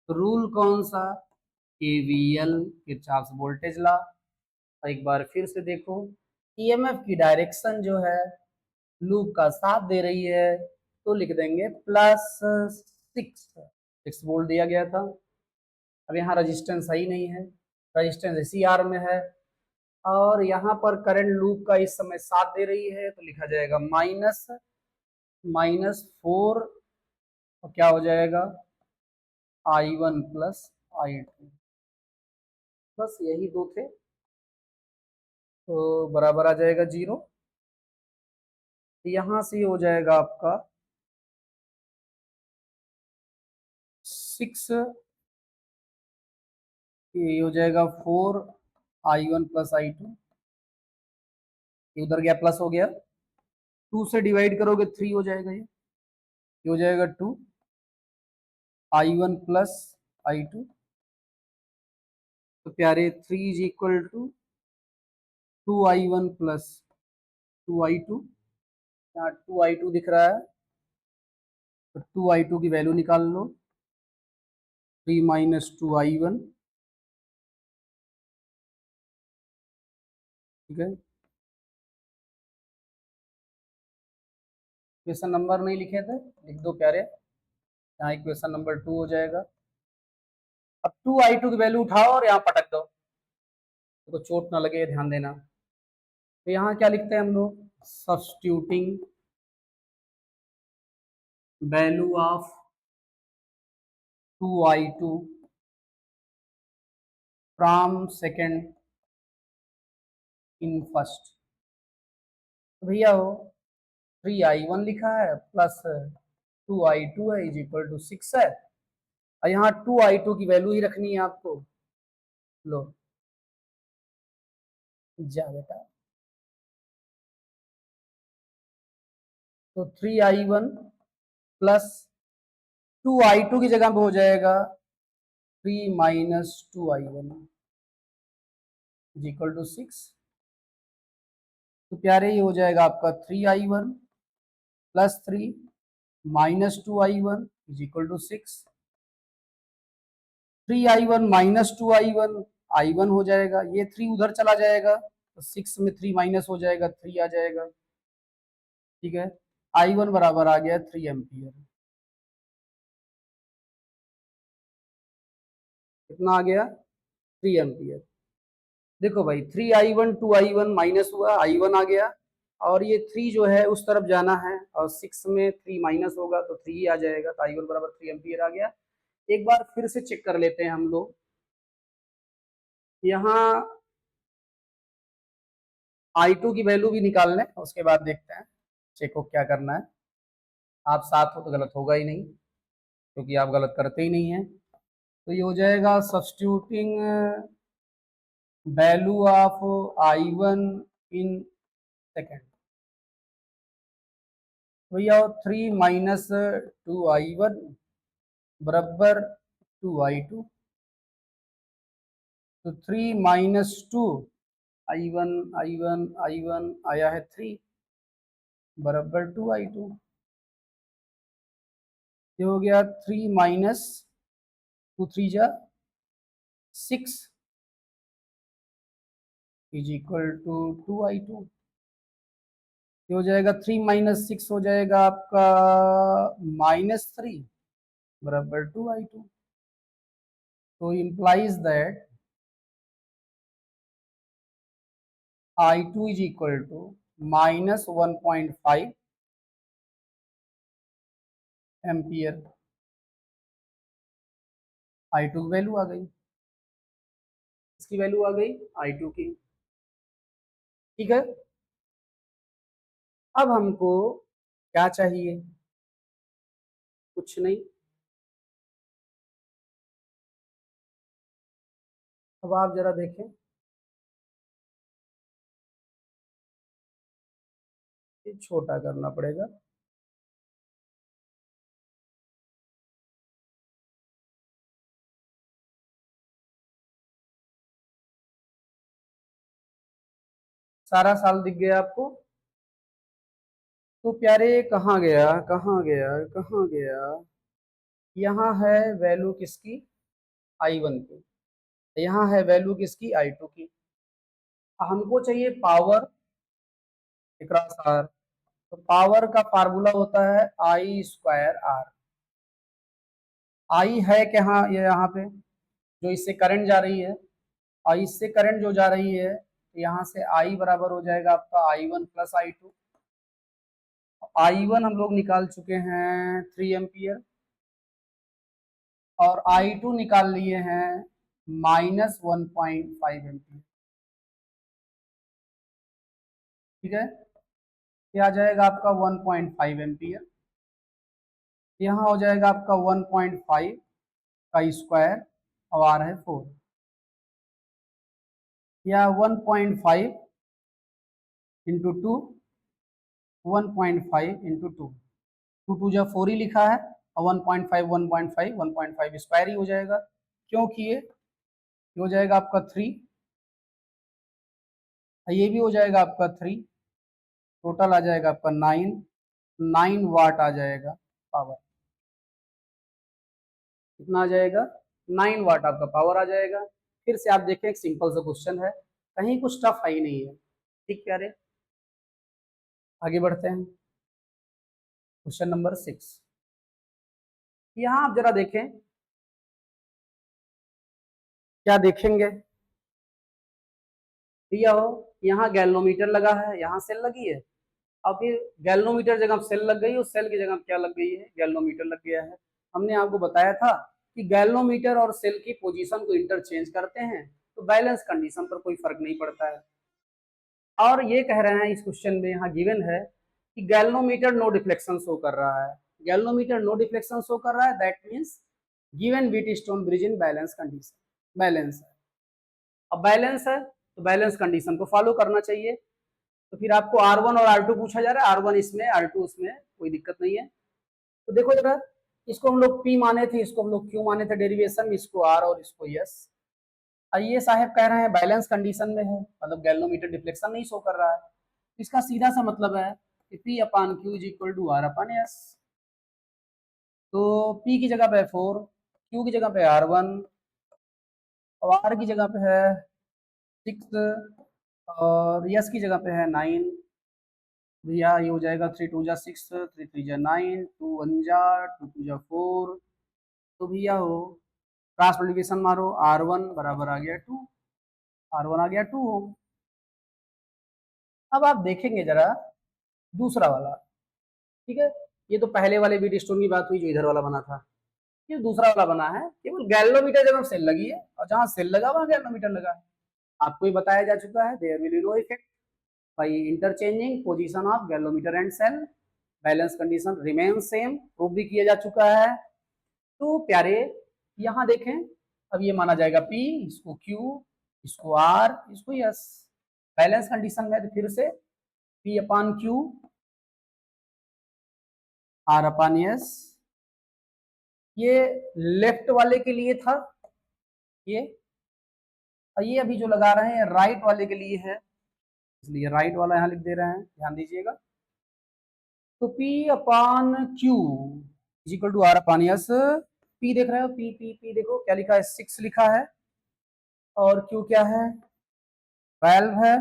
रूल कौन सा? KVL, Kirchhoff voltage law. एक बार फिर से देखो, ईएमएफ की डायरेक्शन जो है लूप का साथ दे रही है, तो लिख देंगे +6 वोल्ट दिया गया था। अब यहाँ रजिस्टेंस सही नहीं है, रजिस्टेंस इसी आर में है, और यहाँ पर करंट लूप का इस समय साथ दे रही है, तो लिखा जाएगा -4, और क्या हो जाएगा? I1 प्लस I2, बस यही दो थे, तो बराबर आ जाएगा 0। यहाँ से हो जाएगा आपका 6, ये हो जाएगा 4I1 प्लस I2, ये उधर गया प्लस हो गया, 2 से डिवाइड करोगे 3 हो जाएगा, ये हो जाएगा 2I1 प्लस I2। तो प्यारे 3 is equal to 2I1 plus 2I2, यहाँ 2I2 दिख रहा है तो 2I2 की वैल्यू निकाल लो, 3 माइनस 2I1, ठीक है। क्वेश्चन नंबर नहीं लिखे थे, लिख दो प्यारे, यहाँ इक्वेशन नंबर 2 हो जाएगा। अब 2I2 की वैल्यू उठाओ और यहाँ पटक दो, तो चोट ना लगे, ध्यान देना। तो यहाँ क्या लिखते हैं हम लोग? Substituting value of 2I2 from second in first. तो भैया वो 3i1 लिखा है प्लस 2i2 है इज इक्वल टू 6 है, और यहाँ 2i2 की वैल्यू ही रखनी है आपको। लो जा बेटा, तो 3i1 प्लस 2i2 की जगह पे हो जाएगा 3 minus 2i1 is equal to 6। तो प्यारे ये हो जाएगा आपका 3i1 plus 3 minus 2i1 is equal to 6। 3i1 minus 2i1 i1 हो जाएगा, ये 3 उधर चला जाएगा तो 6 में 3 माइनस हो जाएगा, 3 आ जाएगा। ठीक है, i1 बराबर आ गया 3 एम्पियर। कितना आ गया? 3 एम्पियर। देखो भाई 3i1 2i1 माइनस हुआ, i1 आ गया, और ये 3 जो है उस तरफ जाना है और 6 में 3 माइनस होगा तो 3 ही आ जाएगा, तो i1 बराबर 3 एम्पियर आ गया। एक बार फिर से चेक कर लेते हैं हम लोग, यहाँ i2 की वैल्यू भी निकाल लें, उसके बाद देखते हैं चेक को क्या करना है। आप साथ हो तो गलत होगा ही नहीं, क्योंकि आप गलत करते ही नहीं है। तो ये हो जाएगा substituting value of i1 in second, भैया 3 माइनस 2i1 बराबर 2i2, तो 3 माइनस 2 i1 i1 i1 आया है 3 बराबर 2i2। ये हो गया 3 माइनस 2 3 जा 6 इज इक्वल टू 2i2। ये हो जाएगा 3 माइनस 6 हो जाएगा आपका -3 बराबर 2i2। तो implies that i2 is equal to -1.5 ampere. i2 की वैल्यू आ गई, इसकी वैल्यू आ गई i2 की। ठीक है, अब हमको क्या चाहिए? कुछ नहीं, अब आप जरा देखें, ये छोटा करना पड़ेगा। सारा साल दिख गया आपको? तो प्यारे कहाँ गया कहाँ गया कहाँ गया? यहाँ है वैल्यू किसकी? i1 की, यहाँ है वैल्यू किसकी? i2 की। हमको चाहिए पावर क्रॉस आर, तो पावर का फार्मूला होता है आई स्क्वायर आर। आई है कहाँ? ये यहाँ पे जो इससे करंट जा रही है, और इससे करंट जो जा रही है, तो यहाँ से आई बराबर हो जाएगा आपका i1 प्लस i2। i1 हम लोग निकाल चुके हैं 3 एम्पियर, और i2 निकाल लिए हैं -1.5 एम्पियर। ठीक है, ये आ जाएगा आपका 1.5 एम्पियर। यहाँ हो जाएगा आपका 1.5 का स्क्वायर, और आर है 4, या 1.5 इंटू 2, 1.5 इंटू 2, 2 2 जा 4 ही लिखा है, और 1.5 1.5 1.5 स्क्वायर ही हो जाएगा। क्योंकि ये हो जाएगा आपका 3, ये भी हो जाएगा आपका 3, टोटल आ जाएगा आपका 9 वाट आ जाएगा पावर। कितना आ जाएगा? 9 वाट आपका पावर आ जाएगा। फिर से आप देखें, एक सिंपल सा क्वेश्चन है, कहीं कुछ टफ है ही नहीं है। ठीक प्यारे, आगे बढ़ते हैं। क्वेश्चन नंबर 6, यहाँ आप जरा देखें, क्या देखेंगे भैया? हो यहाँ गैल्वेनोमीटर लगा है, यहाँ सेल लगी है। अब ये गैल्वेनोमीटर जगह सेल लग गई, उस सेल की जगह क्या लग गई है? गैल्वेनोमीटर लग गया है। हमने आपको बताया था कि गैल्वेनोमीटर और सेल की पोजीशन को इंटरचेंज करते हैं, तो बैलेंस कंडीशन पर कोई फर्क नहीं पड़ता है। और ये कह रहे हैं इस क्वेश्चन में यहाँ गिवन है कि गैल्वेनोमीटर नो डिफ्लेक्शन शो कर रहा है। गैल्वेनोमीटर नो डिफ्लेक्शन शो कर रहा है, that means given Wheatstone bridge in balance condition. Balance है, अब बैलेंस है तो बैलेंस कंडीशन को फॉलो करना चाहिए। तो फिर आपको R1 और R2 पूछा जा रहा है, R1 इसमें R2 उसमें, कोई दिक्कत नहीं है। तो देखो जरा, इसको हम लोग P माने थे, इसको हम लोग Q माने थे डेरिवेशन में, इसको R और इसको S। ये साहब कह रहे हैं बैलेंस कंडीशन में है, मतलब गैल्वेनोमीटर डिफ्लेक्शन नहीं शो कर रहा है। इसका सीधा सा मतलब है कि P upon Q is equal to R upon S। तो P की जगह पे 4, Q की जगह पे R1 और R की जगह पे है 6 और S की जगह पे है 9। भैया ये हो जाएगा 3 2 जा 6, 3 3 जा 9, 2 1 जा 2 2 जा 4। तो भैया हो क्रॉस मल्टीप्लिकेशन मारो, R1 बराबर आ गया 2, R1 आ गया 2 ओम। अब आप देखेंगे जरा दूसरा वाला, ठीक है। ये तो पहले वाले व्हीटस्टोन की बात हुई जो इधर वाला बना था, ये दूसरा वाला बना है। केवल गैल्वेनोमीटर जगह सेल लगी है और जहां सेल लगा वहां गैल्वेनोमीटर लगा है। आपको ही बताया जा चुका है there will be no effect by interchanging position of galvanometer and cell, balance condition remain same, prove भी किया जा चुका है। तो प्यारे यहाँ देखें, अब ये माना जाएगा P, इसको Q, इसको R, इसको S। बैलेंस कंडीशन में तो फिर से P upon Q R upon S। ये लेफ्ट वाले के लिए था ये, और ये अभी जो लगा रहे हैं राइट वाले के लिए है, इसलिए राइट वाला यहाँ लिख दे रहे हैं, ध्यान दीजिएगा। तो P upon Q is equal to R upon S। P देख रहे हो, P देखो क्या लिखा है, 6 लिखा है, और Q क्या है 12 है,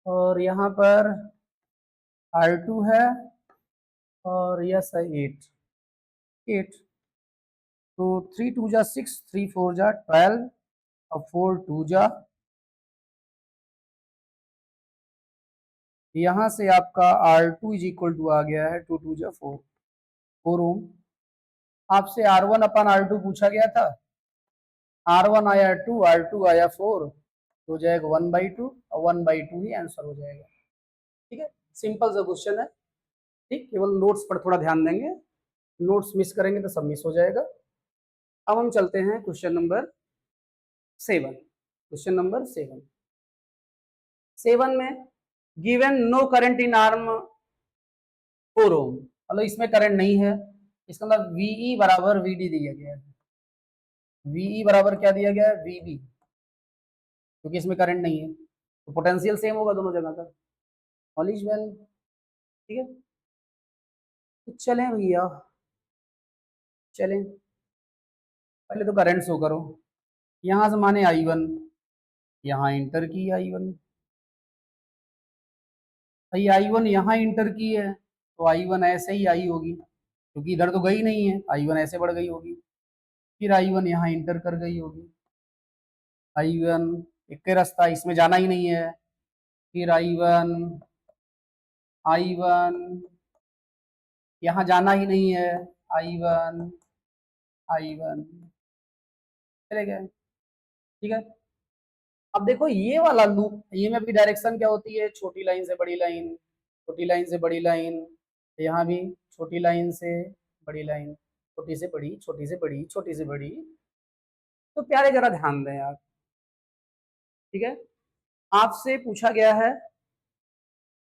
और यहाँ पर R2 है, और यस है 8। तो 3 2 जा 6, 3 4 जा 12 और 4 2 जा, यहाँ से आपका R2 इज इक्वल टू आ गया है 2 2 जा 4 ओम। आपसे R1 अपन R2 पूछा गया था, R1 आया 2, R2 आया 4, तो हो जाएगा 1/2 और 1/2 ही आंसर हो जाएगा। ठीक है, सिंपल सा क्वेश्चन है। ठीक, केवल नोट्स पर थोड़ा ध्यान देंगे, नोट्स मिस करेंगे तो सब मिस हो जाएगा। अब हम चलते हैं क्वेश्चन नंबर 7। क्वेश्चन नंबर 7 में given no current in arm 4 ohm, मतलब इसमें करंट नहीं है, इसका मतलब VE बराबर VD दिया गया है। VE बराबर क्या दिया गया है, VB, क्योंकि इसमें करंट नहीं है तो पोटेंशियल सेम होगा दोनों जगह का। ऑल इज वेल, ठीक है। तो चलें भैया, चलें, पहले तो करंट शो करो। यहां से माने I1, यहाँ इंटर की I1, भाई I1 यहाँ इंटर की है तो I1 ऐसे ही आई होगी, क्योंकि इधर तो गई नहीं है, I1 ऐसे बढ़ गई होगी। फिर I1 यहाँ इंटर कर गई होगी, I1 एक के रास्ता, इसमें जाना ही नहीं है। फिर I1 यहाँ जाना ही नहीं है, I1 चले गए। ठीक है, अब देखो ये वाला लूप, EMF की डायरेक्शन क्या होती है, छोटी लाइन से बड़ी लाइन, छोटी लाइन से बड़ी लाइन, यहाँ भी छोटी लाइन से बड़ी लाइन, छोटी से बड़ी, छोटी से बड़ी, छोटी से बड़ी। तो प्यारे जरा ध्यान दें आप, ठीक है। आपसे पूछा गया है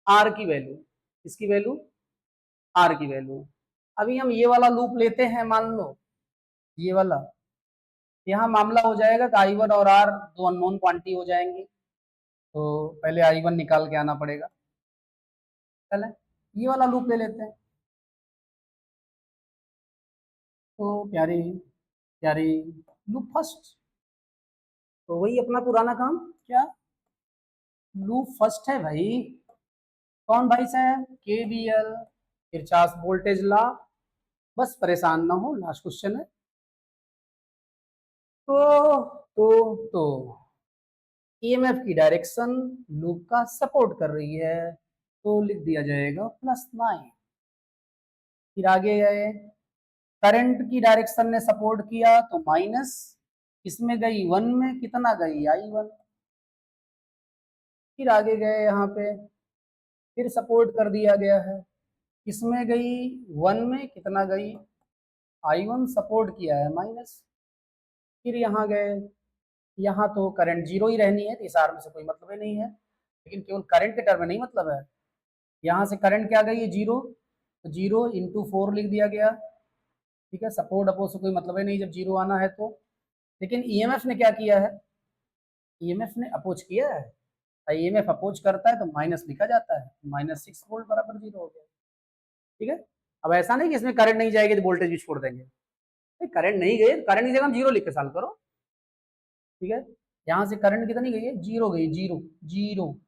R की वैल्यू, किसकी वैल्यू, R की वैल्यू। अभी हम ये वाला लूप लेते हैं, मान लो ये वाला, यहाँ मामला हो जाएगा कि I1 और R दो अननोन क्वांटिटी हो जाएंगी, तो पहले I1 निकाल के आना पड़ेगा। चले ये वाला लूप ले लेते हैं। तो प्यारे प्यारे लूप फर्स्ट, तो वही अपना पुराना काम, क्या लूप फर्स्ट है भाई। कौन भाई साहब, KVL, किरचॉफ वोल्टेज लॉ। बस परेशान ना हो, लास्ट क्वेश्चन है। तो EMF की डायरेक्शन लूप का सपोर्ट कर रही है, तो लिख दिया जाएगा +9। फिर आगे गए, करंट की डायरेक्शन ने सपोर्ट किया तो माइनस, इसमें गई 1 में, कितना गई I1। फिर आगे गए यहाँ पे, फिर सपोर्ट कर दिया गया है, इसमें गई 1 में, कितना गई I1, सपोर्ट किया है माइनस। फिर यहाँ गए, यहाँ तो करंट जीरो ही रहनी है, तो इस आर में से कोई मतलब ही नहीं है, लेकिन केवल करंट के टर्म में नहीं मतलब है। यहाँ से करंट क्या गई है, जीरो, तो जीरो इंटू 4 लिख दिया गया। ठीक है, सपोर्ट अपोज से कोई मतलब ही नहीं जब जीरो आना है तो। लेकिन ईएमएफ ने क्या किया है, ईएमएफ ने अपोज किया है, ईएमएफ अपोज करता है तो माइनस लिखा जाता है, -6 वोल्ट बराबर जीरो हो गया। ठीक है, अब ऐसा नहीं कि इसमें करंट नहीं जाएगी तो वोल्टेज भी छोड़ देंगे, करंट नहीं गई, करंट की जगह हम जीरो लिख के सॉल्व करो। ठीक है, यहाँ से करंट कितनी गई है, जीरो गई, जीरो जीरो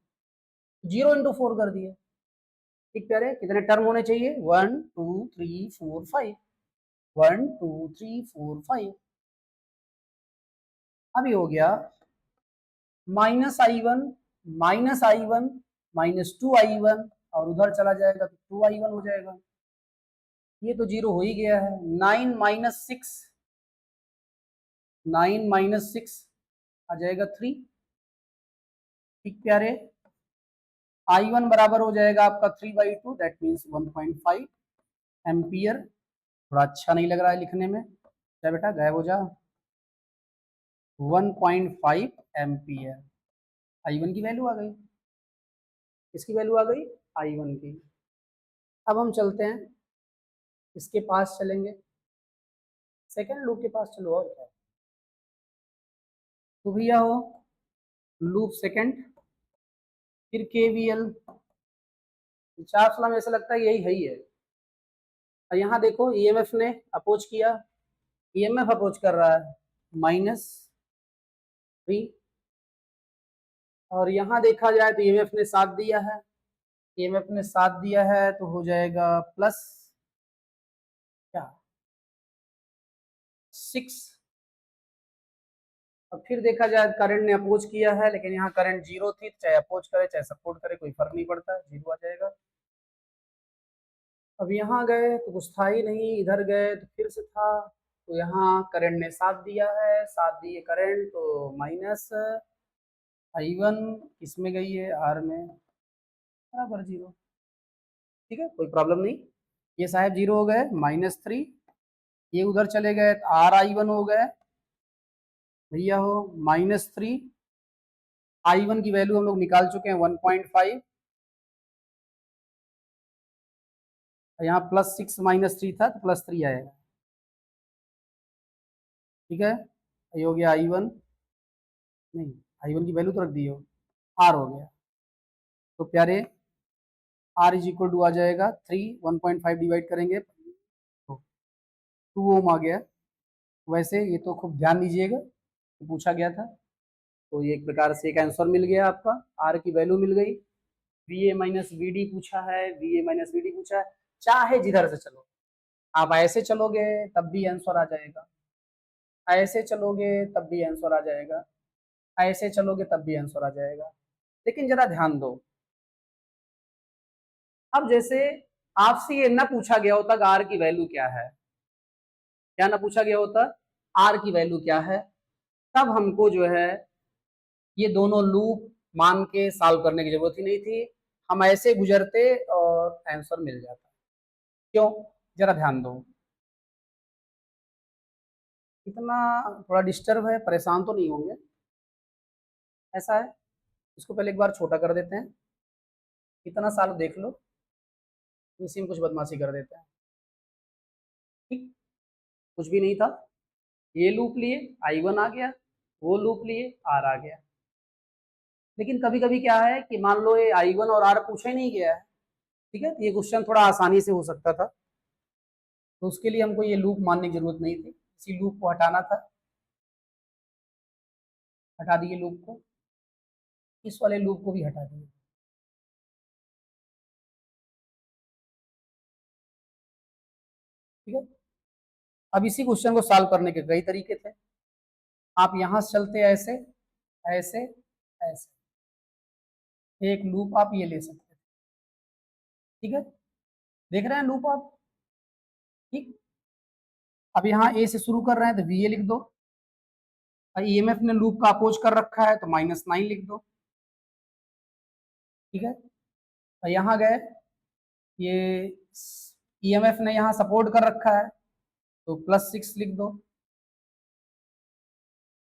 जीरो इंटू 4 कर दिए। ठीक प्यारे, कितने टर्म होने चाहिए, 1 2 3 4 5, 1 2 3 4 5। अभी हो गया -I1 -I1 -2I1, और उधर चला जाएगा तो 2I1 हो जाएगा। ये तो जीरो हो ही गया है। 9 -6, 9 -6 आ जाएगा 3। ठीक प्यारे, I1 बराबर हो जाएगा आपका 3/2, दैट मीन्स 1.5 एम्पियर। थोड़ा अच्छा नहीं लग रहा है लिखने में, क्या बेटा गायब हो जा। 1.5 एम्पियर, I1 की वैल्यू आ गई। किसकी वैल्यू आ गई, I1 की। अब हम चलते हैं, इसके पास चलेंगे, सेकेंड लूप के पास चलो, और क्या। तो भैया हो लूप सेकेंड, फिर KVL, चार सलाह में ऐसा लगता है यही है ही है। और यहाँ देखो ईएमएफ ने अपोज किया, ईएमएफ अपोज कर रहा है -3, और यहाँ देखा जाए तो ईएमएफ ने साथ दिया है, ईएमएफ ने साथ दिया है तो हो जाएगा प्लस क्या 6। अब फिर देखा जाए करंट ने अपोज किया है, लेकिन यहाँ करंट जीरो थी, चाहे अपोज करे चाहे सपोर्ट करे कोई फर्क नहीं पड़ता, जीरो आ जाएगा। अब यहाँ गए तो कुछ था ही नहीं, इधर गए तो फिर से था, तो यहाँ करंट ने साथ दिया है, साथ दिए करंट तो -I1 किसमें गई है, आर में, बराबर जीरो। ठीक है, कोई प्रॉब्लम नहीं, ये साहब जीरो हो गए, -3, ये उधर चले गए तो RI1 हो गए भैया हो -3। I1 की वैल्यू हम लोग निकाल चुके हैं 1.5, यहाँ +6 -3 था तो +3 आएगा। ठीक है, ये हो गया I1, नहीं I1 की वैल्यू तो रख दी हो, R हो गया। तो प्यारे R इज इक्वल टू आ जाएगा 3, 1.5 डिवाइड करेंगे तो 2 ओम आ गया। वैसे ये तो खूब ध्यान दीजिएगा, तो पूछा गया था, तो ये एक प्रकार से एक आंसर मिल गया आपका, R की वैल्यू मिल गई। VA माइनस VD पूछा है, VA माइनस VD पूछा है, चाहे जिधर से चलो, आप ऐसे चलोगे तब भी आंसर आ जाएगा, ऐसे चलोगे तब भी आंसर आ जाएगा, ऐसे चलोगे तब भी आंसर आ जाएगा। लेकिन जरा ध्यान दो, अब जैसे आपसे ये ना पूछा गया होता कि आर की वैल्यू क्या है, क्या ना पूछा गया होता आर की वैल्यू क्या है, तब हमको जो है ये दोनों लूप मान के सॉल्व करने की जरूरत ही नहीं थी, हम ऐसे गुजरते और आंसर मिल जाता। क्यों, जरा ध्यान दो, इतना थोड़ा डिस्टर्ब है, परेशान तो नहीं होंगे, ऐसा है। इसको पहले एक बार छोटा कर देते हैं, इतना साल देख लो, इसी में कुछ बदमाशी कर देते हैं। ठीक, कुछ भी नहीं था, ये लूप लिए I1 आ गया, वो लूप लिए R आ गया। लेकिन कभी कभी क्या है कि मान लो ये I1 और R पूछा ही नहीं गया है, ठीक है, तो ये क्वेश्चन थोड़ा आसानी से हो सकता था, तो उसके लिए हमको ये लूप मानने की जरूरत नहीं थी, इसी लूप को हटाना था, हटा दिए लूप को, इस वाले लूप को भी हटा दिए। ठीक है, अब इसी क्वेश्चन को सॉल्व करने के कई तरीके थे, आप यहां से चलते ऐसे ऐसे ऐसे, एक लूप आप ये ले सकते हैं। ठीक है, देख रहे हैं लूप आप। ठीक, अब यहाँ ए से शुरू कर रहे हैं तो VA लिख दो, ईएमएफ ने लूप का अपोज कर रखा है तो -9 लिख दो, ठीक है। और यहाँ गए, ये ईएमएफ ने यहाँ सपोर्ट कर रखा है तो +6 लिख दो।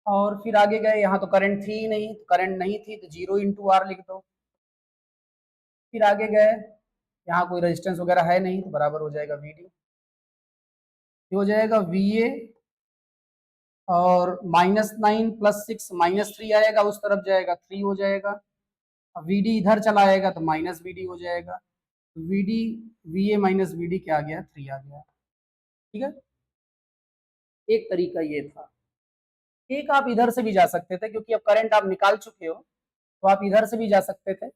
और फिर आगे गए, यहाँ तो करंट थी ही नहीं, तो करंट नहीं थी तो 0 × R लिख दो। फिर आगे गए, यहाँ कोई रेजिस्टेंस वगैरह है नहीं तो बराबर हो जाएगा VD, हो जाएगा VA, और -9 + 6 -3 आएगा, उस तरफ जाएगा 3 हो जाएगा। अब VD इधर चला आएगा तो -VD हो जाएगा। VD VA - VD क्या आ गया, 3 आ गया, ठीक है। एक तरीका ये था। एक आप इधर से भी जा सकते थे, क्योंकि अब करंट आप निकाल चुके हो तो आप इधर से भी जा सकते थे।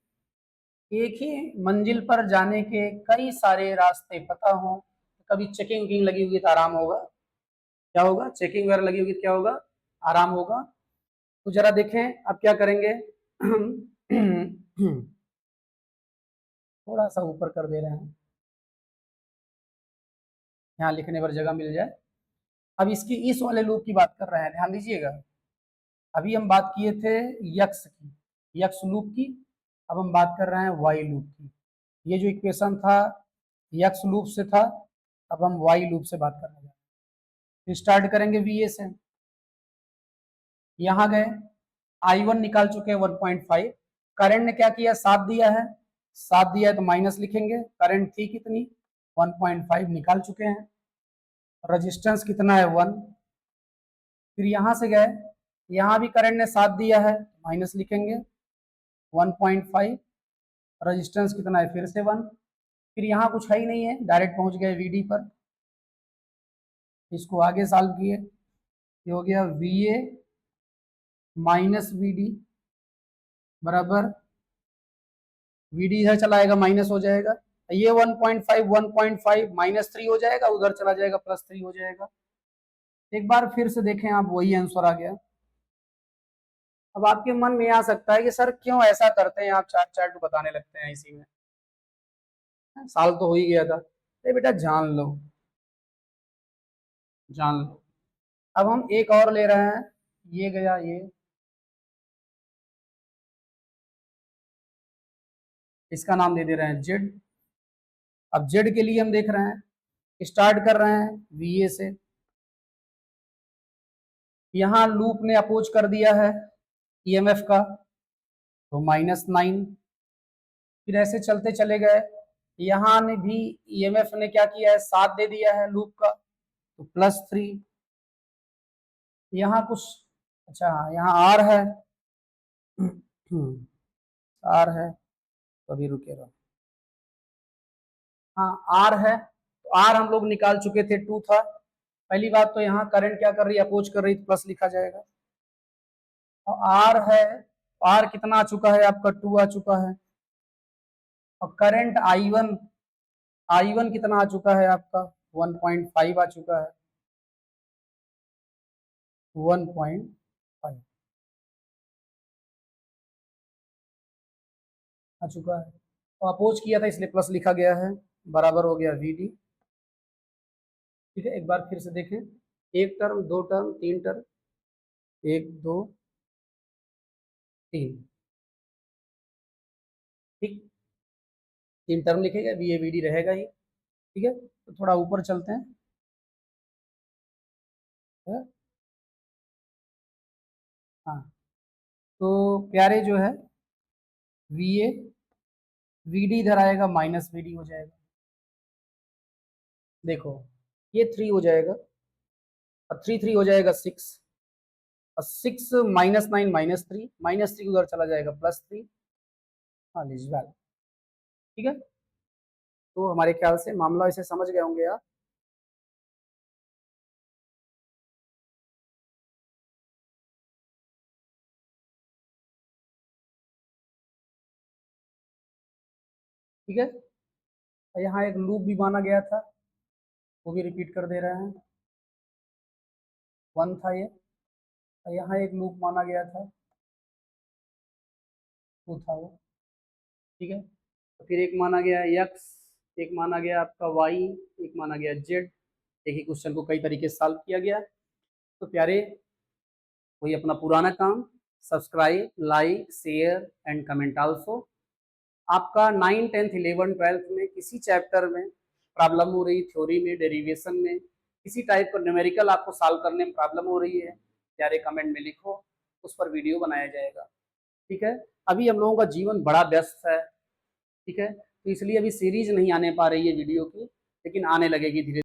एक ही मंजिल पर जाने के कई सारे रास्ते पता हो, कभी चेकिंग वकिंग लगी होगी तो आराम होगा। क्या होगा, चेकिंग वगैरह लगी होगी तो क्या होगा, आराम होगा। तो जरा देखें अब क्या करेंगे। थोड़ा सा ऊपर कर दे रहे हैं, यहाँ लिखने पर जगह मिल जाए। अब इसकी इस वाले लूप की बात कर रहे हैं, ध्यान दीजिएगा। अभी हम बात किए थे यक्स की, यक्स लूप की। अब हम बात कर रहे हैं वाई लूप की। ये जो इक्वेशन था यक्स लूप से था, अब हम वाई लूप से बात करने जा रहे हैं। स्टार्ट करेंगे VA से। यहाँ गए, I1 निकाल चुके हैं 1.5। करंट ने क्या किया, 7 दिया है, 7 दिया है तो माइनस लिखेंगे। करंट थी कितनी, 1.5 निकाल चुके हैं। रजिस्टेंस कितना है, 1। फिर यहाँ से गए, यहाँ भी करंट ने 7 दिया है, माइनस लिखेंगे 1.5। रजिस्टेंस कितना है, फिर से 1। फिर यहाँ कुछ है ही नहीं है, डायरेक्ट पहुंच गए VD पर। इसको आगे सॉल्व किए, ये हो गया VA - VD बराबर, VD इधर चला आएगा माइनस हो जाएगा। ये 1.5 1.5 -3 हो जाएगा, उधर चला जाएगा +3 हो जाएगा। एक बार फिर से देखें आप, वही आंसर आ गया। अब आपके मन में आ सकता है कि सर क्यों ऐसा करते हैं आप, चार्ट चार्ट बताने लगते हैं इसी में, साल तो हो ही गया था। अरे बेटा जान लो, जान लो। अब हम एक और ले रहे हैं, ये गया ये, इसका नाम दे दे रहे हैं जेड। अब जेड के लिए हम देख रहे हैं, स्टार्ट कर रहे हैं VA से। यहाँ लूप ने अपोज कर दिया है EMF का तो -9। फिर ऐसे चलते चले गए, यहाँ ने भी EMF ने क्या किया है, 7 दे दिया है लूप का तो +3। यहाँ कुछ, अच्छा यहाँ R है, R है तो अभी रुके रहो। हाँ R है, तो R हम लोग निकाल चुके थे, 2 था। पहली बात तो यहाँ करंट क्या कर रही है, अपोज कर रही है, प्लस लिखा जाएगा। और R है, R कितना आ चुका है आपका, 2 आ चुका है। और करंट I1 कितना आ चुका है आपका, 1.5 आ चुका है, 1.5 आ चुका है। तो अपोज किया था इसलिए प्लस लिखा गया है, बराबर हो गया VD। ठीक है, एक बार फिर से देखें, एक टर्म, दो टर्म, तीन टर्म, 1 2 3, ठीक, 3 टर्म लिखेगा, VAVD रहेगा ही। ठीक है, तो थोड़ा ऊपर चलते हैं। हाँ, तो प्यारे जो है VA VD इधर आएगा, -VD हो जाएगा। देखो ये 3 हो जाएगा, और 3 3 हो जाएगा 6, और 6 -9 -3, -3 उधर चला जाएगा +3। हाँ लिजवेल, ठीक है। तो हमारे ख्याल से मामला इसे समझ गए होंगे आप। ठीक है, यहाँ एक लूप भी माना गया था, वो भी रिपीट कर दे रहे हैं, 1 था ये। यहाँ एक लूप माना गया था, 2 था वो। ठीक है, तो फिर एक माना गया यक्स, एक माना गया आपका वाई, एक माना गया जेड। एक ही क्वेश्चन को कई तरीके से सॉल्व किया गया। तो प्यारे वही अपना पुराना काम, subscribe, like, share and comment also. आपका 9, 10th, 11th, 12th में किसी चैप्टर में प्रॉब्लम हो रही, थ्योरी में, डेरिवेशन में, किसी टाइप का न्यूमेरिकल आपको सॉल्व करने में प्रॉब्लम हो रही है, प्यारे कमेंट में लिखो, उस पर वीडियो बनाया जाएगा। ठीक है, अभी हम लोगों का जीवन बड़ा व्यस्त है, ठीक है, तो इसलिए अभी सीरीज नहीं आने पा रही है वीडियो की, लेकिन आने लगेगी धीरे